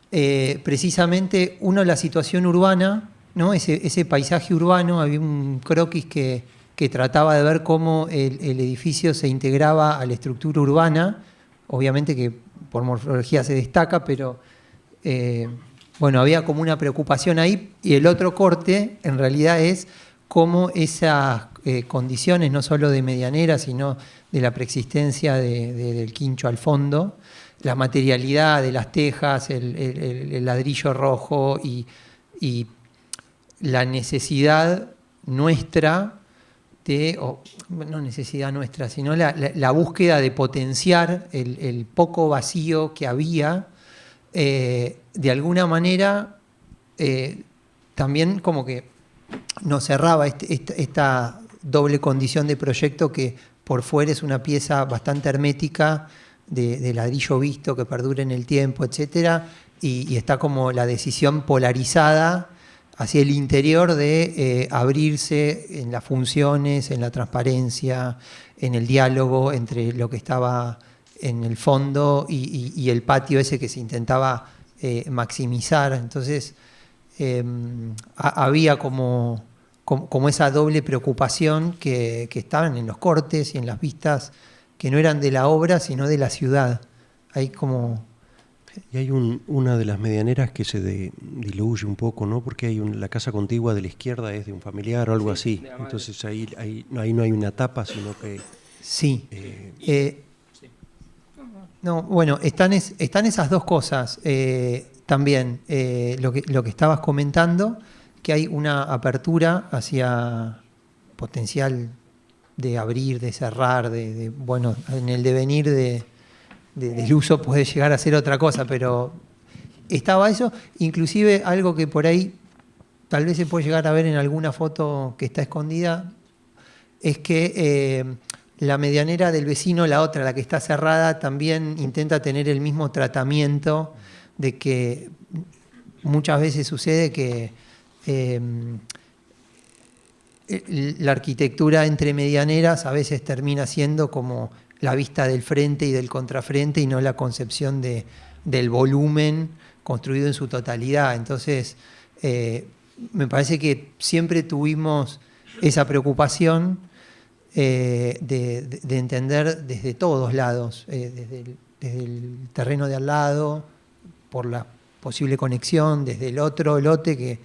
precisamente, uno, la situación urbana, ¿no? Ese paisaje urbano. Había un croquis que trataba de ver cómo el edificio se integraba a la estructura urbana, obviamente que por morfología se destaca, pero bueno, había como una preocupación ahí, y el otro corte en realidad es cómo esas condiciones, no solo de medianera, sino de la preexistencia del quincho al fondo, la materialidad de las tejas, el ladrillo rojo y la necesidad nuestra no necesidad nuestra, sino la búsqueda de potenciar el poco vacío que había, de alguna manera también como que nos cerraba esta doble condición de proyecto, que por fuera es una pieza bastante hermética de ladrillo visto que perdura en el tiempo, etcétera, y está como la decisión polarizada hacia el interior de abrirse en las funciones, en la transparencia, en el diálogo entre lo que estaba en el fondo y el patio ese que se intentaba maximizar. Entonces había como esa doble preocupación que estaban en los cortes y en las vistas que no eran de la obra, sino de la ciudad. Y hay una de las medianeras que se diluye un poco, ¿no? Porque hay la casa contigua de la izquierda es de un familiar o algo así. Entonces ahí no hay una tapa, sino que... Sí. No, bueno, están esas 2 cosas. También lo que estabas comentando, que hay una apertura hacia potencial de abrir, de cerrar, bueno, en el devenir del uso puede llegar a ser otra cosa, pero estaba eso, inclusive algo que por ahí tal vez se puede llegar a ver en alguna foto que está escondida, es que la medianera del vecino, la otra, la que está cerrada, también intenta tener el mismo tratamiento, de que muchas veces sucede que la arquitectura entre medianeras a veces termina siendo como la vista del frente y del contrafrente, y no la concepción del volumen construido en su totalidad. Entonces, me parece que siempre tuvimos esa preocupación de entender desde todos lados, desde el terreno de al lado, por la posible conexión, desde el otro lote que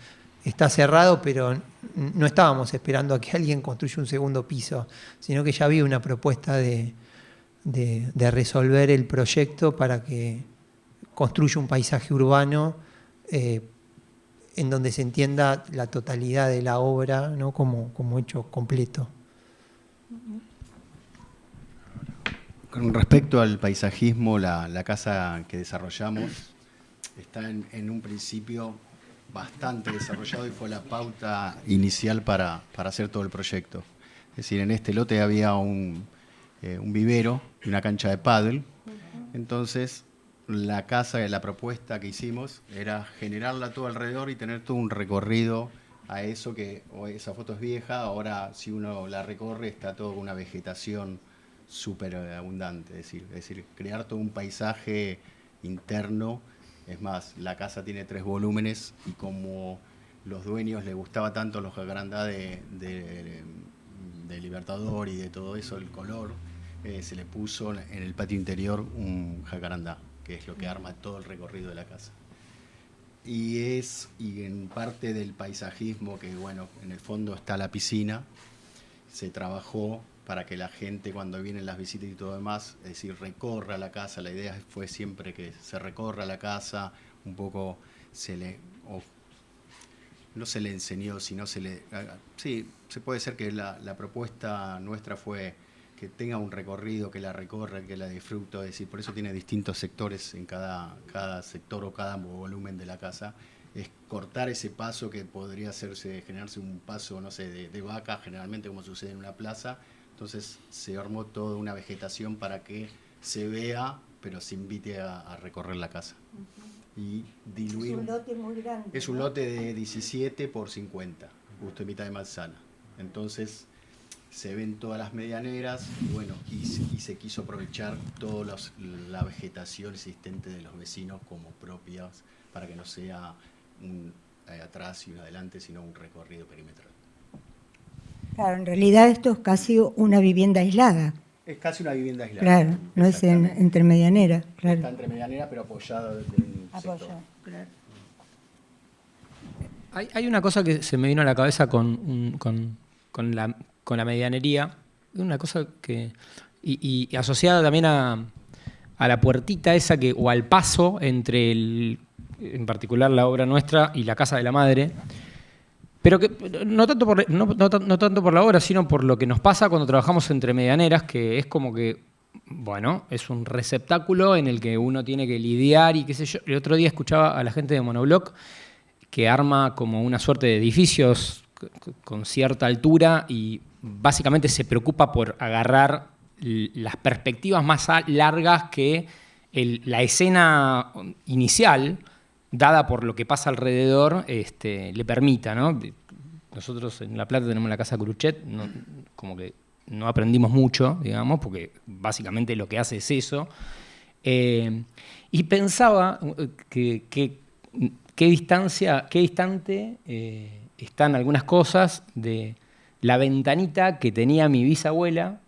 está cerrado, pero no estábamos esperando a que alguien construya un segundo piso, sino que ya había una propuesta de resolver el proyecto para que construya un paisaje urbano en donde se entienda la totalidad de la obra, ¿no? como hecho completo. Con respecto al paisajismo, la casa que desarrollamos está en un principio bastante desarrollado y fue la pauta inicial para hacer todo el proyecto. Es decir, en este lote había un vivero y una cancha de pádel. Entonces, la casa, la propuesta que hicimos era generarla todo alrededor y tener todo un recorrido a eso esa foto es vieja, ahora si uno la recorre está todo con una vegetación súper abundante, es decir, crear todo un paisaje interno. Es más, la casa tiene 3 volúmenes y como los dueños les gustaba tanto los jacarandá de Libertador y de todo eso, el color, se le puso en el patio interior un jacarandá, que es lo que arma todo el recorrido de la casa. Y en parte del paisajismo, que bueno, en el fondo está la piscina, se trabajó para que la gente cuando vienen las visitas y todo demás, es decir, recorra la casa. La idea fue siempre que se recorra la casa, un poco no se le enseñó, sino sí, se puede ser que la propuesta nuestra fue que tenga un recorrido, que la recorra, que la disfrute, es decir, por eso tiene distintos sectores en cada sector o cada volumen de la casa. Es cortar ese paso que podría generarse un paso, no sé, de vaca, generalmente como sucede en una plaza. Entonces se armó toda una vegetación para que se vea, pero se invite a recorrer la casa. Y diluir. Es un lote muy grande. Es un lote de 17 por 50, justo en mitad de manzana. Entonces se ven todas las medianeras y bueno, y se quiso aprovechar toda la vegetación existente de los vecinos como propias, para que no sea un atrás y un adelante, sino un recorrido perimetral. Claro, en realidad esto es casi una vivienda aislada. Es casi una vivienda aislada. Claro, no es entre medianera. Claro. Está entre medianera, pero apoyado desde un sector. Claro. Hay una cosa que se me vino a la cabeza con la medianería, una cosa que y asociada también a la puertita esa o al paso entre en particular la obra nuestra y la casa de la madre, pero que no tanto por la obra, sino por lo que nos pasa cuando trabajamos entre medianeras, que es como que, bueno, es un receptáculo en el que uno tiene que lidiar y qué sé yo. El otro día escuchaba a la gente de Monobloc que arma como una suerte de edificios con cierta altura y básicamente se preocupa por agarrar las perspectivas más largas que la escena inicial, dada por lo que pasa alrededor, le permita, ¿no? Nosotros en La Plata tenemos la Casa Cruchet, como que no aprendimos mucho, digamos, porque básicamente lo que hace es eso. Y pensaba qué distante están algunas cosas de la ventanita que tenía mi bisabuela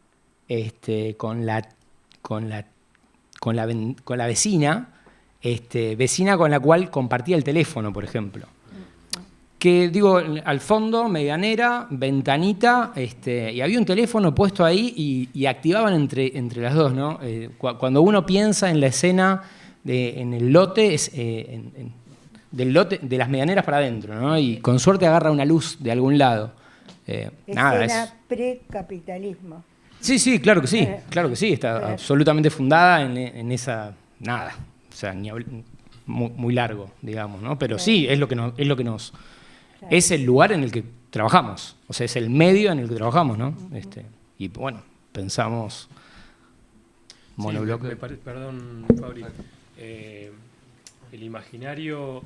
con la vecina, vecina con la cual compartía el teléfono, por ejemplo. Que digo, al fondo, medianera, ventanita, y había un teléfono puesto ahí y activaban entre las dos, ¿no? Cuando uno piensa en la escena en el lote, es del lote de las medianeras para adentro, ¿no? Y con suerte agarra una luz de algún lado. Escena precapitalismo. Sí, claro que sí, está absolutamente fundada en esa nada, o sea, muy largo, digamos, ¿no? Pero sí, es lo que nos es el lugar en el que trabajamos, o sea, es el medio en el que trabajamos, ¿no? Y bueno, pensamos monobloque. Perdón, Fabri. El imaginario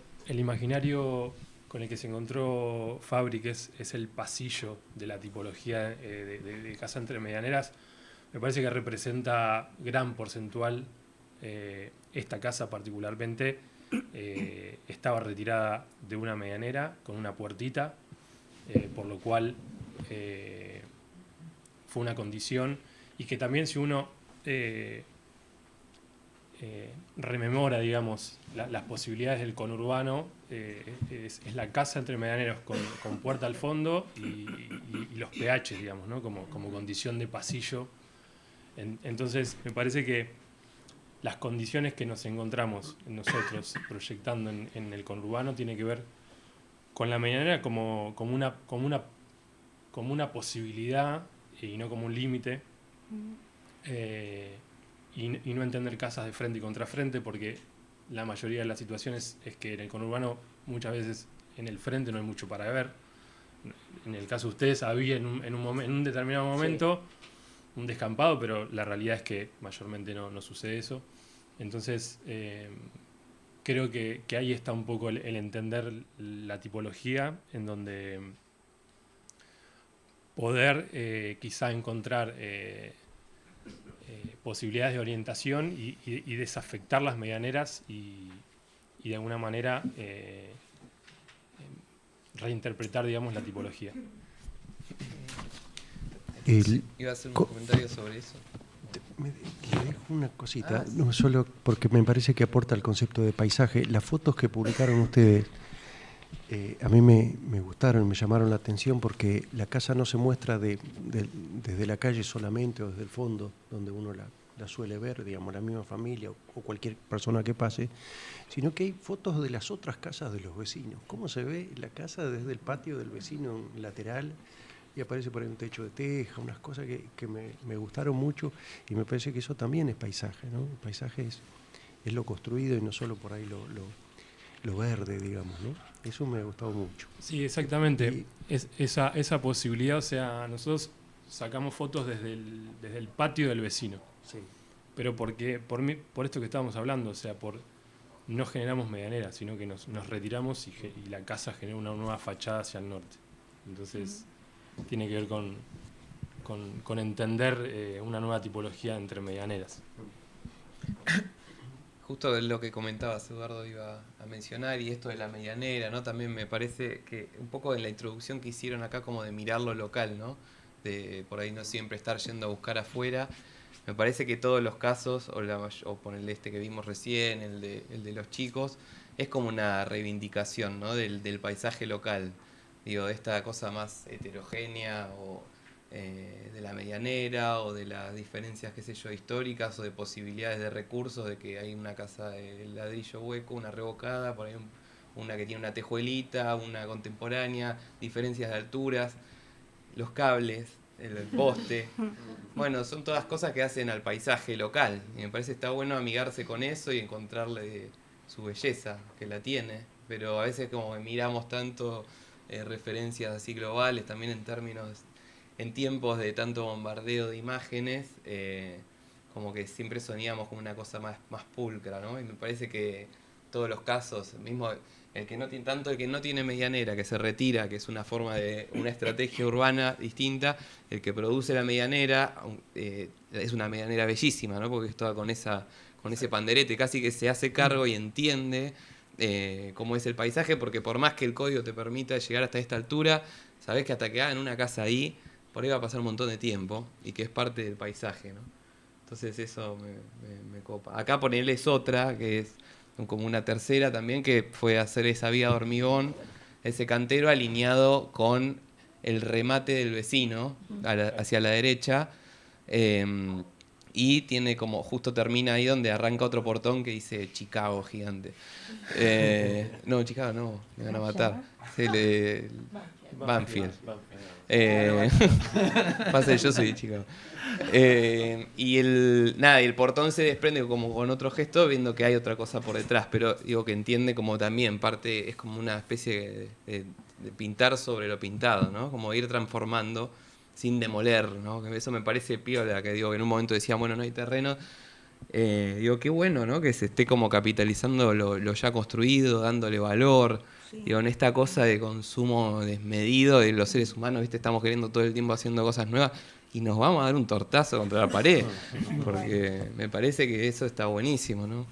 con el que se encontró Fabri, que es el pasillo de la tipología de casa entre medianeras, me parece que representa gran porcentual. Esta casa particularmente estaba retirada de una medianera con una puertita, por lo cual fue una condición, y que también si uno rememora, digamos, las posibilidades del conurbano, es la casa entre medianeros con puerta al fondo y los PH, digamos, ¿no? como condición de pasillo. Entonces me parece que las condiciones que nos encontramos nosotros proyectando en el conurbano tiene que ver con la medianera como una posibilidad y no como un límite, y no entender casas de frente y contrafrente, porque la mayoría de las situaciones es que en el conurbano muchas veces en el frente no hay mucho para ver. En el caso de ustedes había en un determinado momento un descampado, pero la realidad es que mayormente no sucede eso. Entonces, creo que ahí está un poco el entender la tipología, en donde poder quizá encontrar posibilidades de orientación y desafectar las medianeras y de alguna manera reinterpretar, digamos, la tipología. Iba a hacer un comentario sobre eso. Le dejo una cosita, no solo porque me parece que aporta al concepto de paisaje. Las fotos que publicaron ustedes a mí me gustaron, me llamaron la atención porque la casa no se muestra desde la calle solamente o desde el fondo, donde uno la suele ver, digamos, la misma familia o cualquier persona que pase, sino que hay fotos de las otras casas de los vecinos. Cómo se ve la casa desde el patio del vecino lateral y aparece por ahí un techo de teja, unas cosas que me gustaron mucho y me parece que eso también es paisaje, ¿no? El paisaje es lo construido y no solo por ahí lo verde, digamos, ¿no? Eso me ha gustado mucho. Sí, exactamente. Esa posibilidad, o sea, nosotros sacamos fotos desde el patio del vecino. Sí. Pero por esto que estábamos hablando, o sea, no generamos medianera, sino que nos retiramos y la casa genera una nueva fachada hacia el norte. Entonces, tiene que ver con entender una nueva tipología entre medianeras. Justo lo que comentabas, Eduardo, iba a mencionar, y esto de la medianera, ¿no? También me parece que un poco en la introducción que hicieron acá, como de mirar lo local, ¿no? De por ahí no siempre estar yendo a buscar afuera. Me parece que todos los casos, o ponerle este que vimos recién, el de los chicos, es como una reivindicación, ¿no? del paisaje local. Digo, de esta cosa más heterogénea, o de la medianera, o de las diferencias, qué sé yo, históricas, o de posibilidades de recursos, de que hay una casa de ladrillo hueco, una revocada, por ahí una que tiene una tejuelita, una contemporánea, diferencias de alturas, los cables, el poste. Bueno, son todas cosas que hacen al paisaje local, y me parece que está bueno amigarse con eso y encontrarle su belleza, que la tiene, pero a veces como que miramos tanto referencias así globales, también en tiempos de tanto bombardeo de imágenes, como que siempre soñamos con una cosa más pulcra, ¿no? Y me parece que todos los casos, mismo el que no tiene medianera, que se retira, que es una forma de una estrategia urbana distinta, el que produce la medianera es una medianera bellísima, ¿no? Porque es toda con ese panderete, casi que se hace cargo y entiende cómo es el paisaje, porque por más que el código te permita llegar hasta esta altura, sabés que hasta que hagan una casa ahí, por ahí va a pasar un montón de tiempo y que es parte del paisaje, ¿no? Entonces eso me copa. Acá ponerles otra, que es como una tercera también, que fue hacer esa vía de hormigón, ese cantero alineado con el remate del vecino hacia la derecha, y tiene como, justo termina ahí donde arranca otro portón que dice Chicago gigante. No, Chicago no, me van a matar. Banfield. Pasa que yo soy de Chicago. Y el portón se desprende como con otro gesto, viendo que hay otra cosa por detrás, pero digo que entiende como también parte, es como una especie de pintar sobre lo pintado, ¿no? Como ir transformando sin demoler, ¿no? Eso me parece piola, que digo que en un momento decía, bueno, no hay terreno. Digo, qué bueno, ¿no? Que se esté como capitalizando lo ya construido, dándole valor. Sí. Digo, en esta cosa de consumo desmedido de los seres humanos, ¿viste? Estamos queriendo todo el tiempo haciendo cosas nuevas y nos vamos a dar un tortazo contra la pared, porque me parece que eso está buenísimo, ¿no?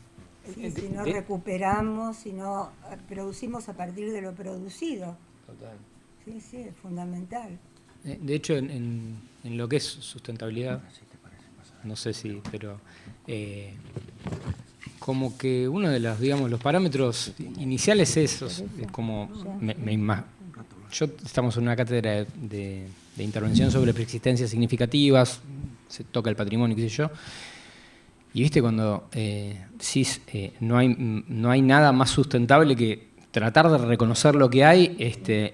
Sí, si no recuperamos, si no producimos a partir de lo producido. Total. Sí, sí, es fundamental. De hecho, en lo que es sustentabilidad, no sé si, pero como que uno de los parámetros iniciales es como yo estamos en una cátedra de intervención sobre preexistencias significativas, se toca el patrimonio, qué sé yo, y viste cuando decís no hay nada más sustentable que tratar de reconocer lo que hay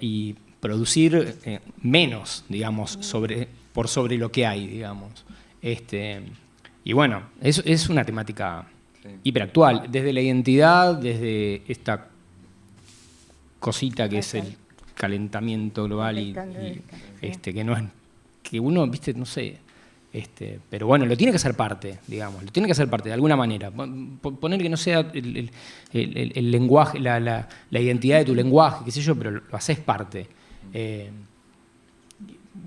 y producir menos, digamos, por sobre lo que hay, digamos. Y bueno, es una temática hiperactual, desde la identidad, desde esta cosita que es el calentamiento global y que no es, que uno, viste, no sé, Pero bueno, lo tiene que hacer parte, digamos, lo tiene que hacer parte de alguna manera. Poner que no sea el lenguaje, la identidad de tu lenguaje, qué sé yo, pero lo haces parte.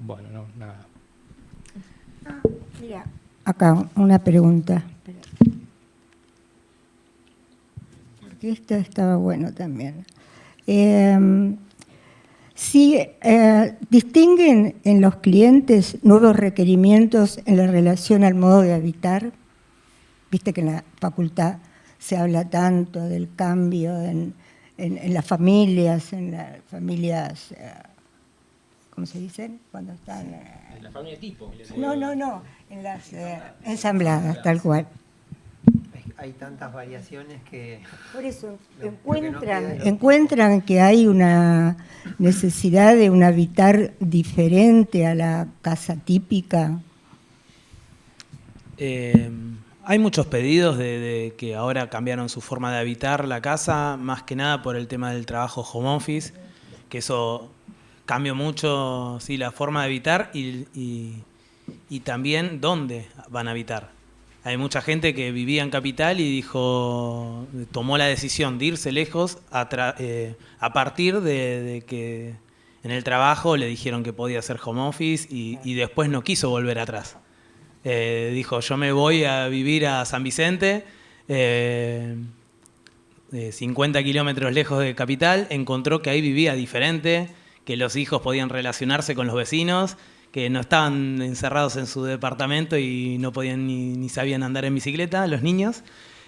Bueno, no, nada. Mira, acá una pregunta. Porque esta estaba bueno también. Si distinguen en los clientes nuevos requerimientos en la relación al modo de habitar, viste que en la facultad se habla tanto del cambio en las familias, ¿cómo se dicen? Cuando están... En la familia tipo. No, en las ensambladas, tal cual. Hay tantas variaciones que... Por eso, queda encuentran que hay una necesidad de un habitar diferente a la casa típica. Hay muchos pedidos de que ahora cambiaron su forma de habitar la casa, más que nada por el tema del trabajo home office, que eso cambió mucho, sí, la forma de habitar y también dónde van a habitar. Hay mucha gente que vivía en Capital y tomó la decisión de irse lejos a partir de que en el trabajo le dijeron que podía hacer home office y después no quiso volver atrás. Dijo, yo me voy a vivir a San Vicente, 50 kilómetros lejos de Capital, encontró que ahí vivía diferente, que los hijos podían relacionarse con los vecinos, que no estaban encerrados en su departamento y no podían ni sabían andar en bicicleta, los niños,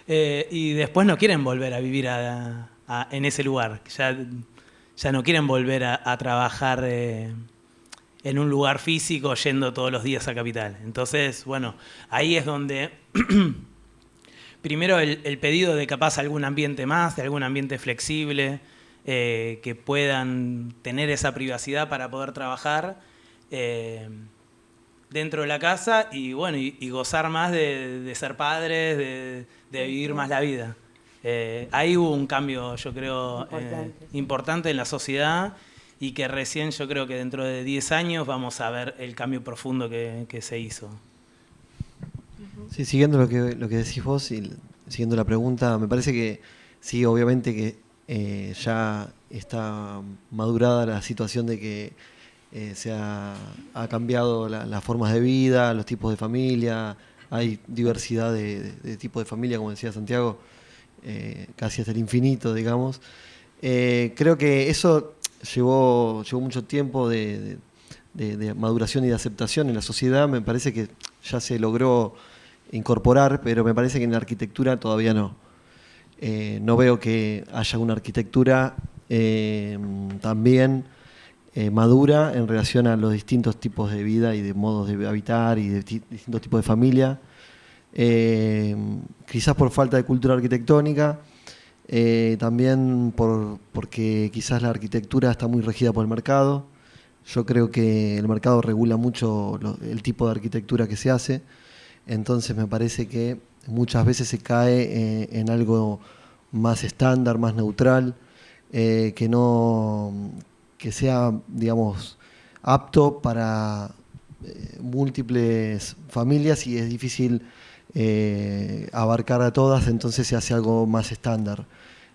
y después no quieren volver a vivir en ese lugar, ya no quieren volver a trabajar en un lugar físico yendo todos los días a Capital. Entonces, bueno, ahí es donde primero el pedido de capaz algún ambiente más, de algún ambiente flexible, que puedan tener esa privacidad para poder trabajar dentro de la casa y bueno y gozar más de ser padres, de vivir más la vida. Ahí hubo un cambio, yo creo, importante en la sociedad y que recién yo creo que dentro de 10 años vamos a ver el cambio profundo que se hizo. Sí, siguiendo lo que decís vos y siguiendo la pregunta, me parece que sí, obviamente que ya está madurada la situación de que ha cambiado las formas de vida, los tipos de familia, hay diversidad de tipos de familia, como decía Santiago, casi hasta el infinito, digamos. Creo que eso llevó mucho tiempo de maduración y de aceptación en la sociedad. Me parece que ya se logró incorporar, pero me parece que en la arquitectura todavía no. No veo que haya una arquitectura también madura en relación a los distintos tipos de vida y de modos de habitar y de distintos tipos de familia. Quizás por falta de cultura arquitectónica, también porque quizás la arquitectura está muy regida por el mercado. Yo creo que el mercado regula mucho el tipo de arquitectura que se hace, entonces me parece que muchas veces se cae en algo más estándar, más neutral, que sea, digamos, apto para múltiples familias y es difícil abarcar a todas, entonces se hace algo más estándar.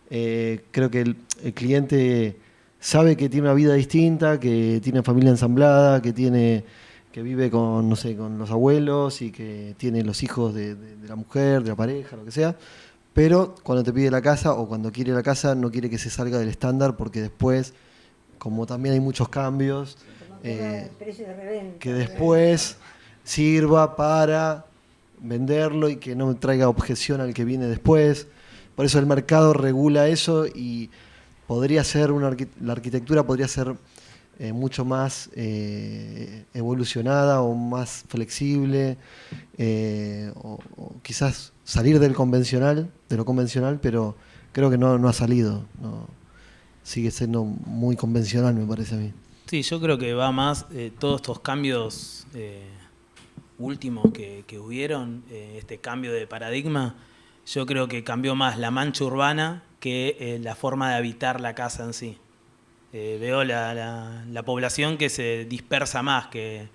Creo que el cliente sabe que tiene una vida distinta, que tiene familia ensamblada, que vive con, no sé, con los abuelos y que tiene los hijos de la mujer, de la pareja, lo que sea, pero cuando te pide la casa o cuando quiere la casa no quiere que se salga del estándar porque después, como también hay muchos cambios, que después sirva para venderlo y que no traiga objeción al que viene después. Por eso el mercado regula eso y podría ser la arquitectura podría ser mucho más evolucionada o más flexible, o quizás salir de lo convencional, pero creo que no ha salido. No, sigue siendo muy convencional, me parece a mí. Sí, yo creo que va más todos estos cambios últimos que hubieron, este cambio de paradigma, yo creo que cambió más la mancha urbana que la forma de habitar la casa en sí. Veo la población que se dispersa más, que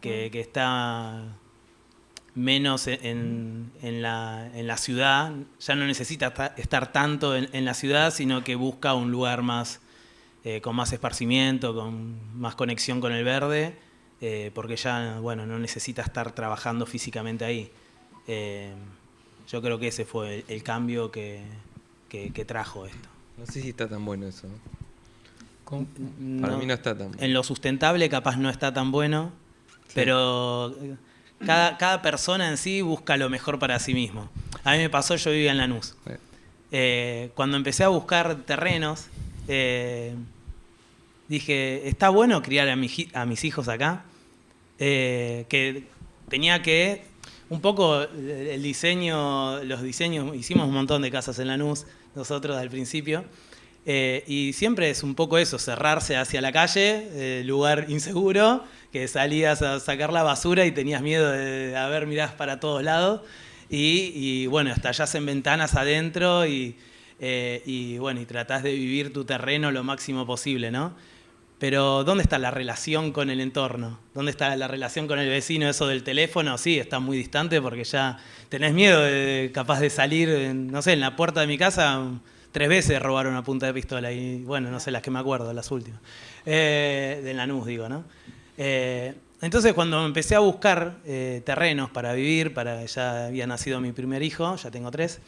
está menos en la ciudad, ya no necesita estar tanto en la ciudad, sino que busca un lugar más con más esparcimiento, con más conexión con el verde, porque ya no necesita estar trabajando físicamente ahí. Yo creo que ese fue el cambio que trajo esto. No sé si está tan bueno eso. Para mí no está tan bueno. En lo sustentable capaz no está tan bueno, sí. Pero cada persona en sí busca lo mejor para sí mismo. A mí me pasó, yo vivía en Lanús. Cuando empecé a buscar terrenos, dije, está bueno criar a mis hijos acá, que tenía que, un poco los diseños, hicimos un montón de casas en Lanús, nosotros al principio, y siempre es un poco eso, cerrarse hacia la calle, lugar inseguro, que salías a sacar la basura y tenías miedo de mirás para todos lados, y estallás en ventanas adentro y tratás de vivir tu terreno lo máximo posible, ¿no? Pero ¿dónde está la relación con el entorno? ¿Dónde está la relación con el vecino? Eso del teléfono, sí, está muy distante porque ya tenés miedo capaz de salir, en la puerta de mi casa 3 veces robaron a punta de pistola y no sé las que me acuerdo, las últimas. De Lanús, digo, ¿no? Entonces cuando empecé a buscar terrenos para vivir, ya había nacido mi primer hijo, ya tengo 3,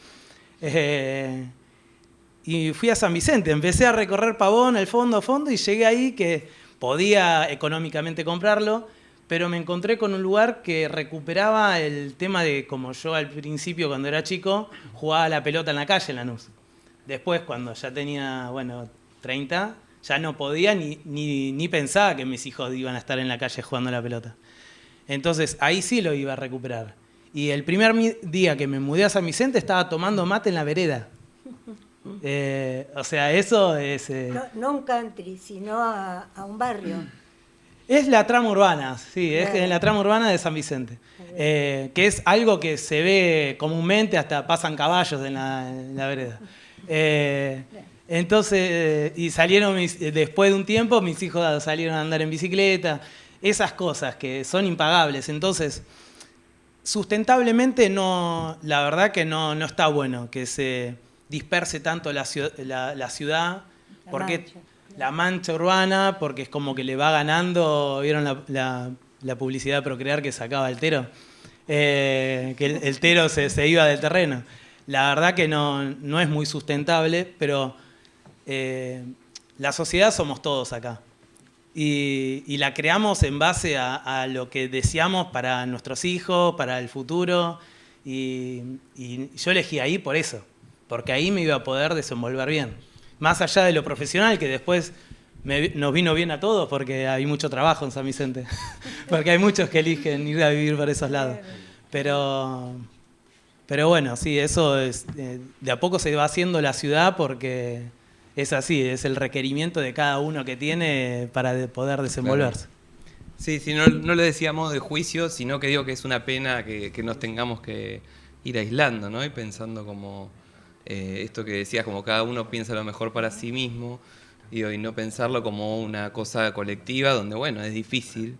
y fui a San Vicente, empecé a recorrer Pavón, al fondo, y llegué ahí que podía económicamente comprarlo, pero me encontré con un lugar que recuperaba el tema de, como yo al principio cuando era chico, jugaba a la pelota en la calle en Lanús. Después, cuando ya tenía, 30, ya no podía ni pensaba que mis hijos iban a estar en la calle jugando a la pelota. Entonces, ahí sí lo iba a recuperar. Y el primer día que me mudé a San Vicente estaba tomando mate en la vereda. Eso es... No un country, sino a un barrio. Es la trama urbana, sí, es en la trama urbana de San Vicente. Que es algo que se ve comúnmente, hasta pasan caballos en la vereda. Entonces, y salieron, después de un tiempo, mis hijos salieron a andar en bicicleta, esas cosas que son impagables. Entonces, sustentablemente la verdad que no está bueno que se disperse tanto la ciudad, porque la mancha urbana, porque es como que le va ganando, ¿vieron la publicidad de Procrear que sacaba el Tero? Que el Tero se iba del terreno. La verdad que no es muy sustentable, pero la sociedad somos todos acá. Y la creamos en base a lo que deseamos para nuestros hijos, para el futuro. Y yo elegí ahí por eso, porque ahí me iba a poder desenvolver bien. Más allá de lo profesional, que después nos vino bien a todos, porque hay mucho trabajo en San Vicente. Porque hay muchos que eligen ir a vivir por esos lados. Pero sí, eso es, de a poco se va haciendo la ciudad porque es así, es el requerimiento de cada uno que tiene para poder desenvolverse. Claro. Sí, no lo decía a modo de juicio, sino que digo que es una pena que nos tengamos que ir aislando, ¿no? Y pensando como esto que decías, como cada uno piensa lo mejor para sí mismo, y no pensarlo como una cosa colectiva, donde es difícil,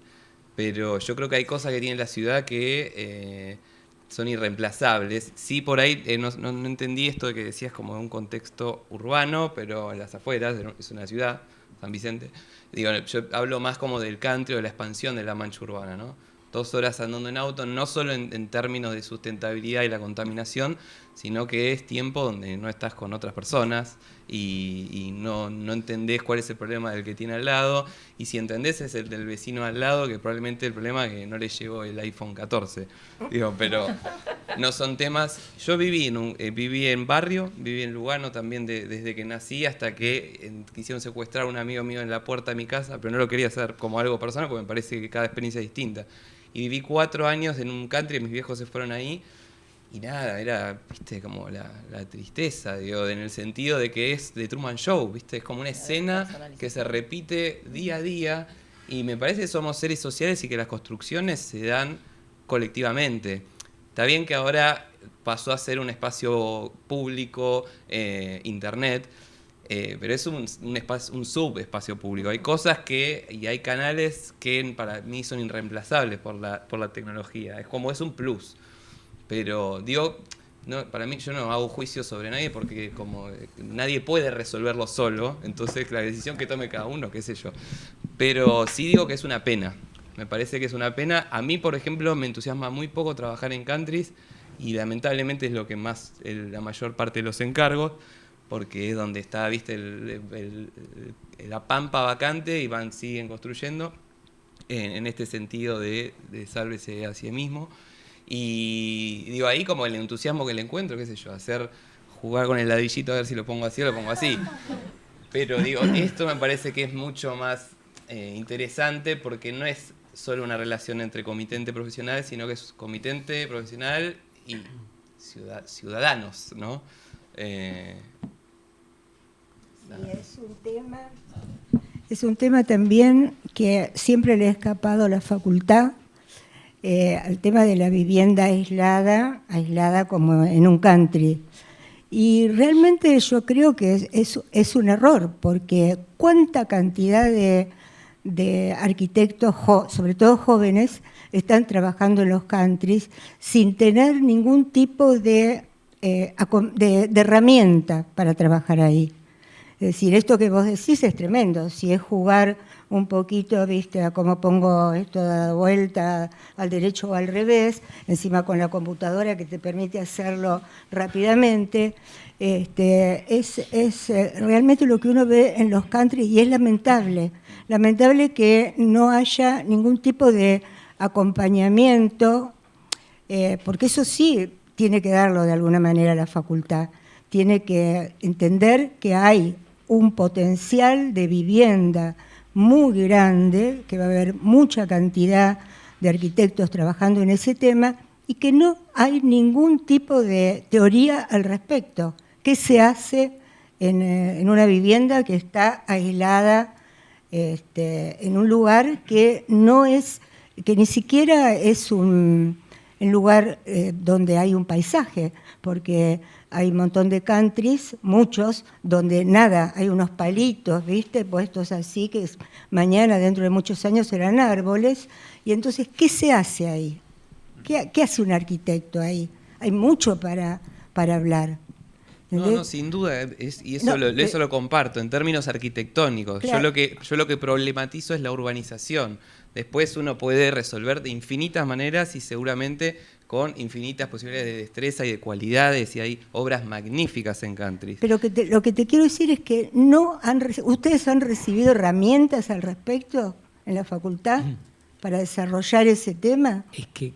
pero yo creo que hay cosas que tiene la ciudad que son irreemplazables. Sí, por ahí no entendí esto de que decías como de un contexto urbano, pero en las afueras, es una ciudad, San Vicente. Yo hablo más como del country o de la expansión de la mancha urbana, ¿no? 2 horas andando en auto, no solo en términos de sustentabilidad y la contaminación, sino que es tiempo donde no estás con otras personas y no entendés cuál es el problema del que tiene al lado, y si entendés es el del vecino al lado, que probablemente el problema es que no le llegó el iPhone 14. Pero no son temas... Yo viví en barrio, viví en Lugano también desde que nací hasta que quisieron secuestrar a un amigo mío en la puerta de mi casa, pero no lo quería hacer como algo personal porque me parece que cada experiencia es distinta. Y viví 4 años en un country, mis viejos se fueron ahí, y nada, era, como la tristeza, en el sentido de que es de Truman Show, es como una escena que se repite día a día, y me parece que somos seres sociales y que las construcciones se dan colectivamente. Está bien que ahora pasó a ser un espacio público, internet, Pero es un subespacio público. Hay cosas y hay canales que para mí son irreemplazables por la tecnología. Es un plus. Pero digo, no, para mí yo no hago juicio sobre nadie porque como nadie puede resolverlo solo, entonces la decisión que tome cada uno, qué sé yo. Pero sí digo que es una pena. Me parece que es una pena. A mí, por ejemplo, me entusiasma muy poco trabajar en countries y lamentablemente es lo que más, la mayor parte de los encargos, porque es donde está, viste, la pampa vacante y siguen construyendo en este sentido de sálvese a sí mismo. Y digo, ahí como el entusiasmo que le encuentro, qué sé yo, jugar con el ladrillito a ver si lo pongo así o lo pongo así. Pero digo, esto me parece que es mucho más interesante porque no es solo una relación entre comitente profesional, sino que es comitente profesional y ciudadanos, ¿no? Es un tema también que siempre le ha escapado a la facultad, al tema de la vivienda aislada como en un country. Y realmente yo creo que es un error, porque cuánta cantidad de arquitectos, sobre todo jóvenes, están trabajando en los countries sin tener ningún tipo de herramienta para trabajar ahí. Es decir, esto que vos decís es tremendo. Si es jugar un poquito, viste, a cómo pongo esto de vuelta al derecho o al revés, encima con la computadora que te permite hacerlo rápidamente, es realmente lo que uno ve en los countries y es lamentable. Lamentable que no haya ningún tipo de acompañamiento, porque eso sí tiene que darlo de alguna manera la facultad. Tiene que entender que hay un potencial de vivienda muy grande, que va a haber mucha cantidad de arquitectos trabajando en ese tema y que no hay ningún tipo de teoría al respecto. ¿Qué se hace en una vivienda que está aislada en un lugar que ni siquiera es un lugar donde hay un paisaje? Porque hay un montón de countries, muchos, donde nada, hay unos palitos, ¿viste? Puestos así, que mañana, dentro de muchos años, serán árboles. Y entonces, ¿qué se hace ahí? ¿Qué hace un arquitecto ahí? Hay mucho para hablar. ¿Entendés? No, sin duda, eso lo comparto, en términos arquitectónicos. Claro. Yo lo que problematizo es la urbanización. Después uno puede resolver de infinitas maneras y seguramente con infinitas posibilidades de destreza y de cualidades, y hay obras magníficas en country. Pero lo que te quiero decir es que ¿ustedes han recibido herramientas al respecto en la facultad para desarrollar ese tema? Es que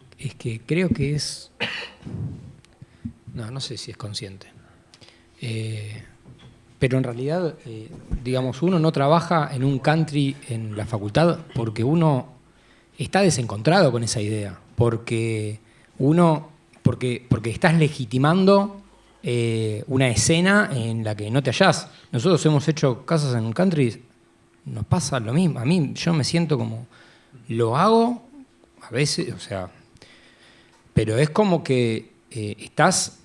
creo que es... No sé si es consciente. Pero en realidad, digamos, uno no trabaja en un country en la facultad porque uno está desencontrado con esa idea, porque estás legitimando una escena en la que no te hallás. Nosotros hemos hecho casas en country, nos pasa lo mismo. A mí, yo me siento como, lo hago a veces, o sea, pero es como que estás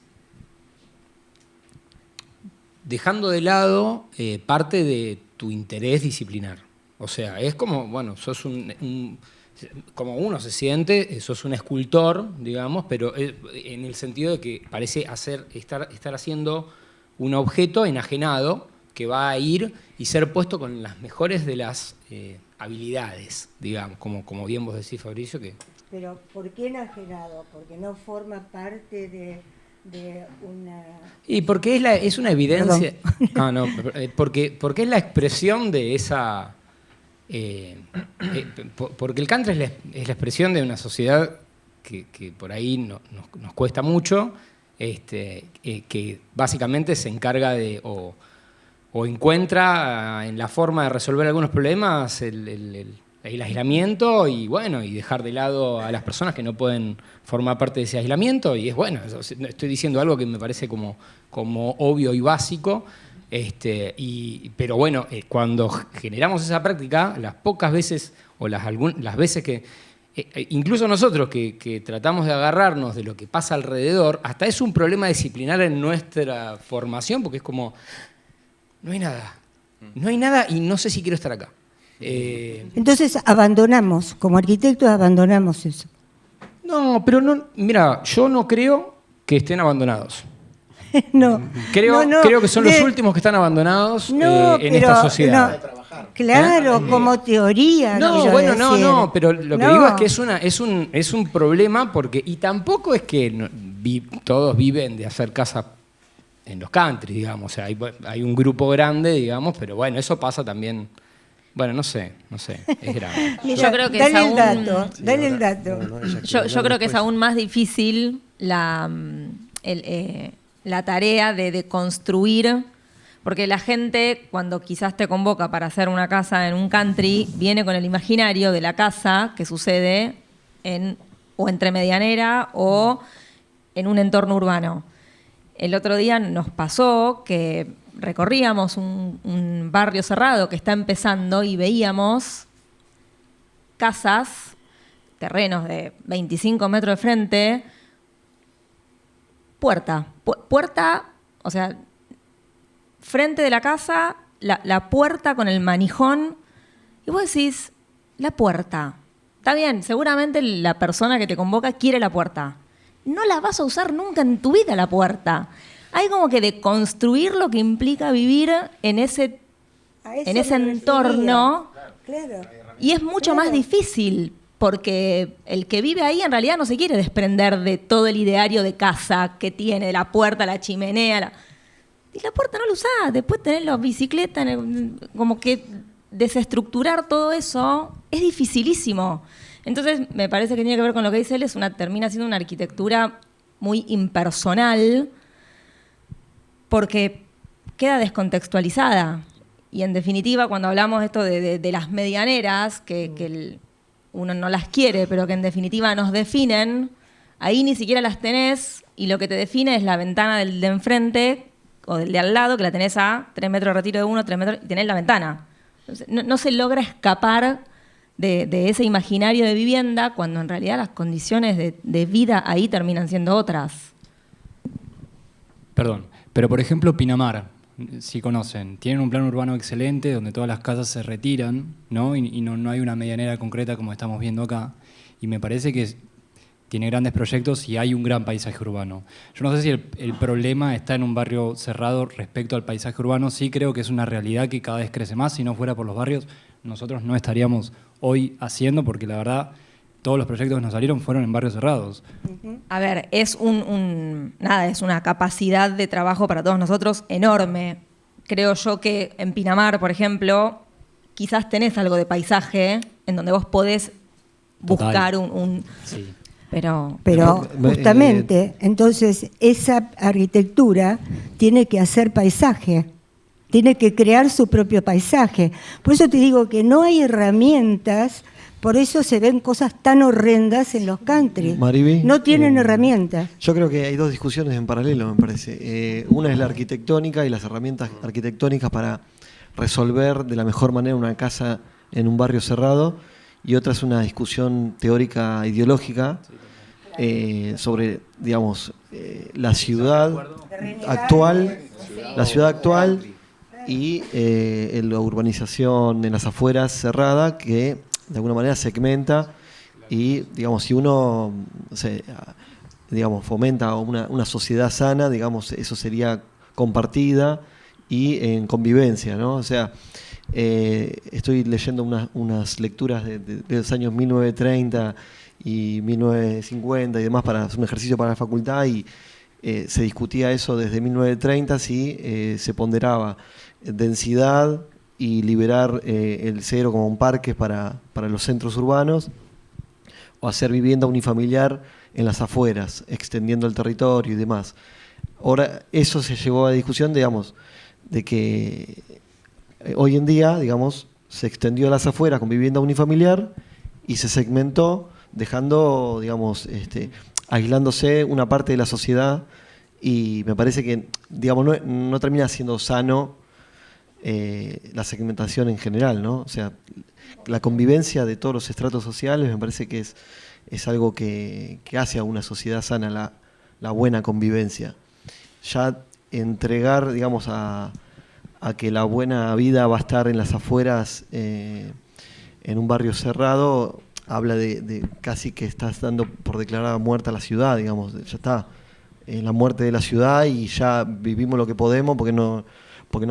dejando de lado parte de tu interés disciplinar. O sea, es como, bueno, sos como uno se siente, sos un escultor, digamos, pero en el sentido de que parece estar haciendo un objeto enajenado que va a ir y ser puesto con las mejores de las habilidades, digamos, como bien vos decís, Fabricio, que... Pero ¿por qué enajenado? Porque no forma parte de una... Y porque es una evidencia... porque es la expresión de esa... porque el country es la expresión de una sociedad que por ahí nos cuesta mucho, que básicamente se encarga de o encuentra en la forma de resolver algunos problemas el aislamiento y bueno, y dejar de lado a las personas que no pueden formar parte de ese aislamiento, y es bueno, estoy diciendo algo que me parece como obvio y básico. Pero bueno, cuando generamos esa práctica, las pocas veces o las veces que, incluso nosotros que tratamos de agarrarnos de lo que pasa alrededor, hasta es un problema disciplinar en nuestra formación, porque es como, no hay nada. No hay nada y no sé si quiero estar acá. Entonces abandonamos, como arquitectos abandonamos eso. No, pero no, mira, yo no creo que estén abandonados. No. Creo que son los últimos que están abandonados en esta sociedad. Claro, como teoría. No, bueno, no, pero lo que digo es que es un problema porque, y tampoco es que todos viven de hacer casa en los country, digamos, o sea, hay un grupo grande, digamos, pero bueno, eso pasa también. Bueno, no sé, es grave. Yo creo que dale el dato. Yo creo que es aún más difícil la tarea de construir, porque la gente cuando quizás te convoca para hacer una casa en un country, viene con el imaginario de la casa que sucede o entre Medianera o en un entorno urbano. El otro día nos pasó que recorríamos un barrio cerrado que está empezando y veíamos casas, terrenos de 25 metros de frente, puerta, o sea, frente de la casa, la puerta con el manijón, y vos decís, la puerta. Está bien, seguramente la persona que te convoca quiere la puerta. No la vas a usar nunca en tu vida la puerta. Hay como que de construir lo que implica vivir en ese entorno. Claro. Y es mucho más difícil, porque el que vive ahí en realidad no se quiere desprender de todo el ideario de casa que tiene, de la puerta, la chimenea. Y la puerta no la usás, después tenés la bicicleta, como que desestructurar todo eso es dificilísimo. Entonces me parece que tiene que ver con lo que dice él, termina siendo una arquitectura muy impersonal, porque queda descontextualizada. Y en definitiva, cuando hablamos esto de las medianeras, que uno no las quiere, pero que en definitiva nos definen, ahí ni siquiera las tenés, y lo que te define es la ventana del de enfrente o del de al lado, que la tenés a 3 metros de retiro de 1, 3 metros, y tenés la ventana. Entonces, no se logra escapar de ese imaginario de vivienda, cuando en realidad las condiciones de vida ahí terminan siendo otras. Perdón, pero por ejemplo Pinamar, si conocen, tienen un plan urbano excelente donde todas las casas se retiran, ¿no? Y no hay una medianera concreta como estamos viendo acá, y me parece que tiene grandes proyectos y hay un gran paisaje urbano. Yo no sé si el problema está en un barrio cerrado respecto al paisaje urbano. Sí creo que es una realidad que cada vez crece más. Si no fuera por los barrios, nosotros no estaríamos hoy haciendo, porque la verdad todos los proyectos que nos salieron fueron en barrios cerrados. A ver, es es una capacidad de trabajo para todos nosotros enorme. Creo yo que en Pinamar, por ejemplo, quizás tenés algo de paisaje en donde vos podés buscar Sí. Pero justamente, entonces esa arquitectura tiene que hacer paisaje, tiene que crear su propio paisaje. Por eso te digo que no hay herramientas, por eso se ven cosas tan horrendas en los country. Mariby, no tienen herramientas. Yo creo que hay dos discusiones en paralelo, me parece. Una es la arquitectónica y las herramientas arquitectónicas para resolver de la mejor manera una casa en un barrio cerrado, y otra es una discusión teórica ideológica sobre, digamos, la ciudad actual y la urbanización en las afueras cerrada, que de alguna manera segmenta, y digamos, si uno fomenta una sociedad sana, digamos, eso sería compartida y en convivencia, ¿no? O sea, estoy leyendo unas lecturas de los años 1930 y 1950 y demás para hacer un ejercicio para la facultad, y se discutía eso desde 1930, si se ponderaba densidad y liberar el cero como un parque para los centros urbanos, o hacer vivienda unifamiliar en las afueras, extendiendo el territorio y demás. Ahora, eso se llevó a discusión, digamos, de que hoy en día, digamos, se extendió a las afueras con vivienda unifamiliar y se segmentó, dejando, digamos, aislándose una parte de la sociedad, y me parece que, digamos, no termina siendo sano la segmentación en general, ¿no? O sea, la convivencia de todos los estratos sociales me parece que es algo que hace a una sociedad sana la buena convivencia. Ya entregar, digamos, a a que la buena vida va a estar en las afueras, en un barrio cerrado, habla de casi que estás dando por declarada muerta a la ciudad, digamos, ya está, la muerte de la ciudad y ya vivimos lo que podemos porque no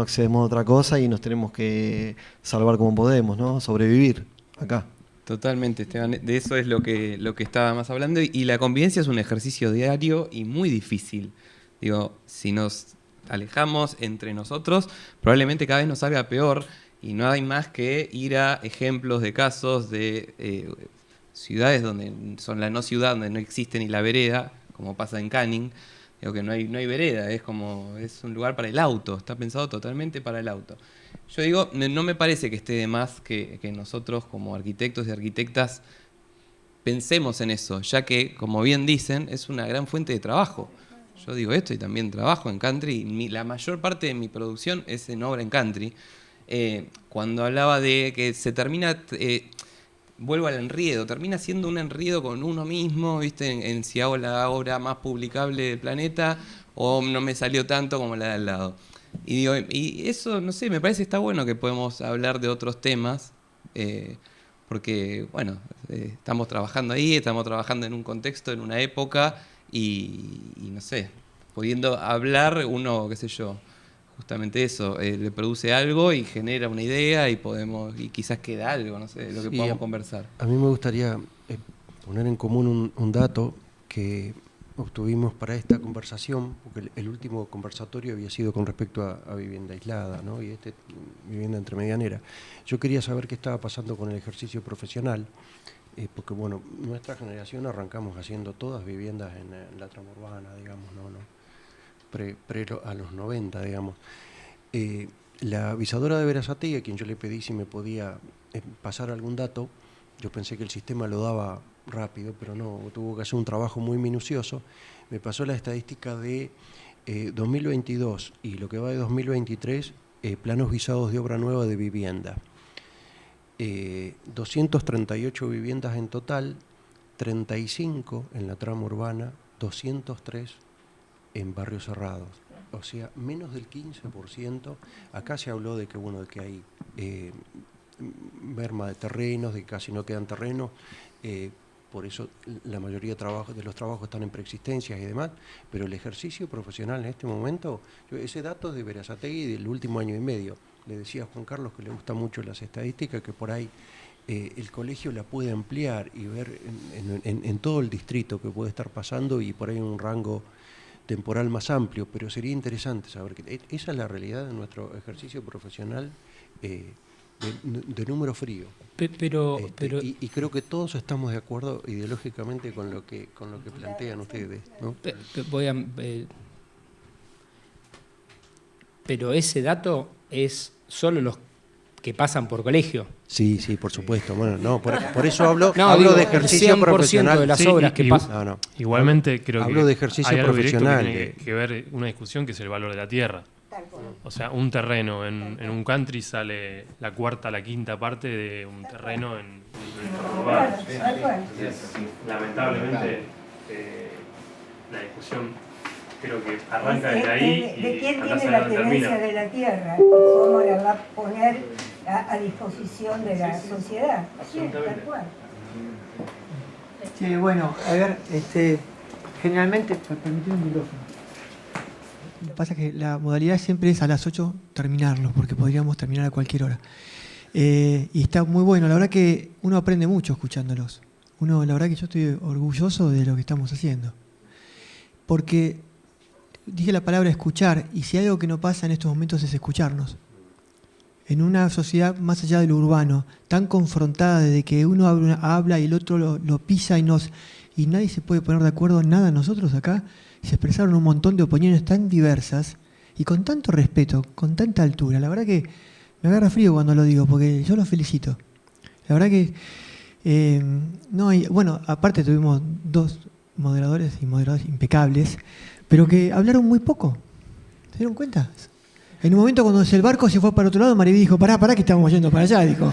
accedemos a otra cosa y nos tenemos que salvar como podemos, ¿no? Sobrevivir acá. Totalmente, Esteban, de eso es lo que estábamos hablando, y la convivencia es un ejercicio diario y muy difícil. Digo, si nos alejamos entre nosotros, probablemente cada vez nos salga peor, y no hay más que ir a ejemplos de casos de ciudades donde son la no ciudad, donde no existe ni la vereda, como pasa en Canning. Digo que no hay vereda, es un lugar para el auto, está pensado totalmente para el auto. Yo digo, no me parece que esté de más que nosotros como arquitectos y arquitectas pensemos en eso, ya que, como bien dicen, es una gran fuente de trabajo. Yo digo esto y también trabajo en country, y la mayor parte de mi producción es en obra en country. Cuando hablaba de que se termina... vuelvo al enredo, termina siendo un enredo con uno mismo, ¿viste? En si hago la obra más publicable del planeta o no me salió tanto como la de al lado. Y digo, y eso, no sé, me parece que está bueno que podemos hablar de otros temas, porque, bueno, estamos trabajando ahí, estamos trabajando en un contexto, en una época, y no sé, pudiendo hablar uno, qué sé yo, justamente eso, le produce algo y genera una idea y quizás queda algo, no sé, lo que podamos conversar. A mí me gustaría poner en común un dato que obtuvimos para esta conversación, porque el último conversatorio había sido con respecto a vivienda aislada, ¿no? Y vivienda entremedianera. Yo quería saber qué estaba pasando con el ejercicio profesional, porque bueno, nuestra generación arrancamos haciendo todas viviendas en la trama urbana, digamos, ¿no? A los 90, digamos. La avisadora de Berazategui, a quien yo le pedí si me podía pasar algún dato, yo pensé que el sistema lo daba rápido, pero no, tuvo que hacer un trabajo muy minucioso. Me pasó la estadística de 2022 y lo que va de 2023, planos visados de obra nueva de vivienda. 238 viviendas en total, 35 en la trama urbana, 203 en barrios cerrados, o sea, menos del 15%. Acá se habló de que, bueno, de que hay merma de terrenos, de que casi no quedan terrenos, por eso la mayoría de los trabajos están en preexistencias y demás, pero el ejercicio profesional en este momento, ese dato es de Berazategui del último año y medio. Le decía a Juan Carlos que le gustan mucho las estadísticas, que por ahí el colegio la puede ampliar y ver en todo el distrito que puede estar pasando, y por ahí un rango temporal más amplio, pero sería interesante saber que esa es la realidad de nuestro ejercicio profesional de número frío. Y creo que todos estamos de acuerdo ideológicamente con lo que plantean ustedes, ¿no? Pero ese dato es solo los que pasan por colegio. Sí, por supuesto. Bueno, no, por eso hablo de ejercicio profesional. De las obras que pasan. Igualmente creo hablo que de ejercicio hay algo profesional. Que tiene que ver una discusión que es el valor de la tierra. O sea, un terreno en un country sale la cuarta, la quinta parte de un terreno en urbano. Lamentablemente, la discusión creo que arranca desde ahí. ¿De quién y tiene la tenencia de la tierra? ¿Y cómo la va a poner a disposición de la sociedad? Sí, tal cual. Sí, bueno, a ver, generalmente, permíteme un micrófono. Lo que pasa es que la modalidad siempre es a las 8 terminarlo, porque podríamos terminar a cualquier hora. Y está muy bueno, la verdad que uno aprende mucho escuchándolos. La verdad que yo estoy orgulloso de lo que estamos haciendo. Porque dije la palabra escuchar, y si hay algo que no pasa en estos momentos es escucharnos. En una sociedad más allá de lo urbano, tan confrontada desde que uno habla y el otro lo pisa y nadie se puede poner de acuerdo en nada, nosotros acá se expresaron un montón de opiniones tan diversas y con tanto respeto, con tanta altura. La verdad que me agarra frío cuando lo digo, porque yo los felicito. La verdad que, bueno, aparte tuvimos dos moderadores y moderadores impecables, pero que hablaron muy poco. ¿Se dieron cuenta? En un momento cuando el barco se fue para otro lado, Mariví dijo, pará que estamos yendo para allá, dijo.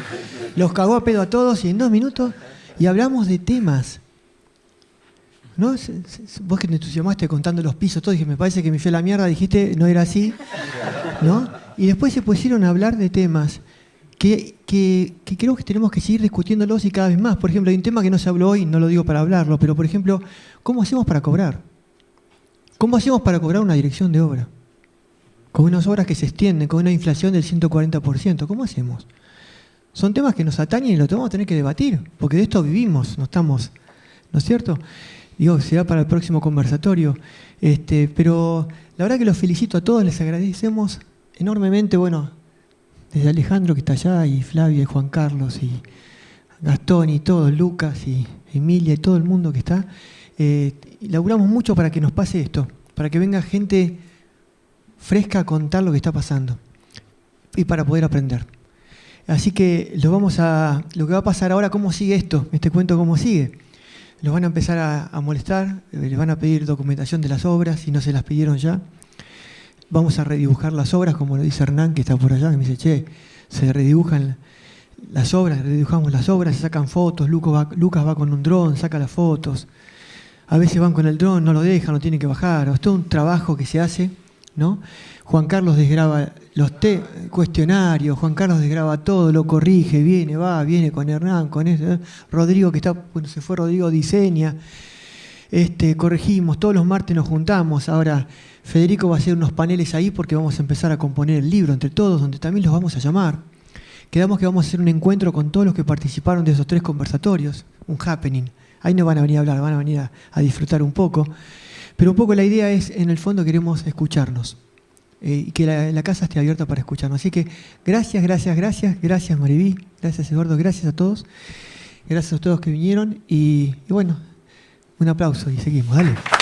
Los cagó a pedo a todos y en 2 minutos, y hablamos de temas. ¿no? Vos que te entusiasmaste contando los pisos, todo, dije, me parece que me fui a la mierda, dijiste, no era así, ¿no? Y después se pusieron a hablar de temas que creo que tenemos que seguir discutiéndolos y cada vez más. Por ejemplo, hay un tema que no se habló hoy, no lo digo para hablarlo, pero por ejemplo, ¿cómo hacemos para cobrar? ¿Cómo hacemos para cobrar una dirección de obra? Con unas obras que se extienden, con una inflación del 140%, ¿cómo hacemos? Son temas que nos atañen y los vamos a tener que debatir, porque de esto vivimos, no estamos, ¿no es cierto? Digo, será para el próximo conversatorio. Pero la verdad que los felicito a todos, les agradecemos enormemente, bueno, desde Alejandro que está allá, y Flavia, y Juan Carlos, y Gastón, y todos, Lucas, y Emilia, y todo el mundo que está. Laburamos mucho para que nos pase esto, para que venga gente fresca a contar lo que está pasando, y para poder aprender. Así que lo que va a pasar ahora, ¿cómo sigue esto? Este cuento, ¿cómo sigue? Los van a empezar a molestar, les van a pedir documentación de las obras, si no se las pidieron ya. Vamos a redibujar las obras, como lo dice Hernán, que está por allá, que me dice, che, se redibujan las obras, redibujamos las obras, se sacan fotos, Lucas va con un dron, saca las fotos. A veces van con el dron, no lo dejan, lo tienen que bajar. Es todo un trabajo que se hace, ¿no? Juan Carlos desgraba los cuestionarios, Juan Carlos desgraba todo, lo corrige, viene con Hernán, con eso. Rodrigo, que está, bueno, se fue Rodrigo, diseña. Corregimos, todos los martes nos juntamos. Ahora Federico va a hacer unos paneles ahí porque vamos a empezar a componer el libro entre todos, donde también los vamos a llamar. Quedamos que vamos a hacer un encuentro con todos los que participaron de esos 3 conversatorios, un happening. Ahí no van a venir a hablar, van a venir a disfrutar un poco. Pero un poco la idea es, en el fondo queremos escucharnos. Y que la casa esté abierta para escucharnos. Así que gracias Mariví, gracias Eduardo, gracias a todos. Gracias a todos que vinieron y bueno, un aplauso y seguimos, dale.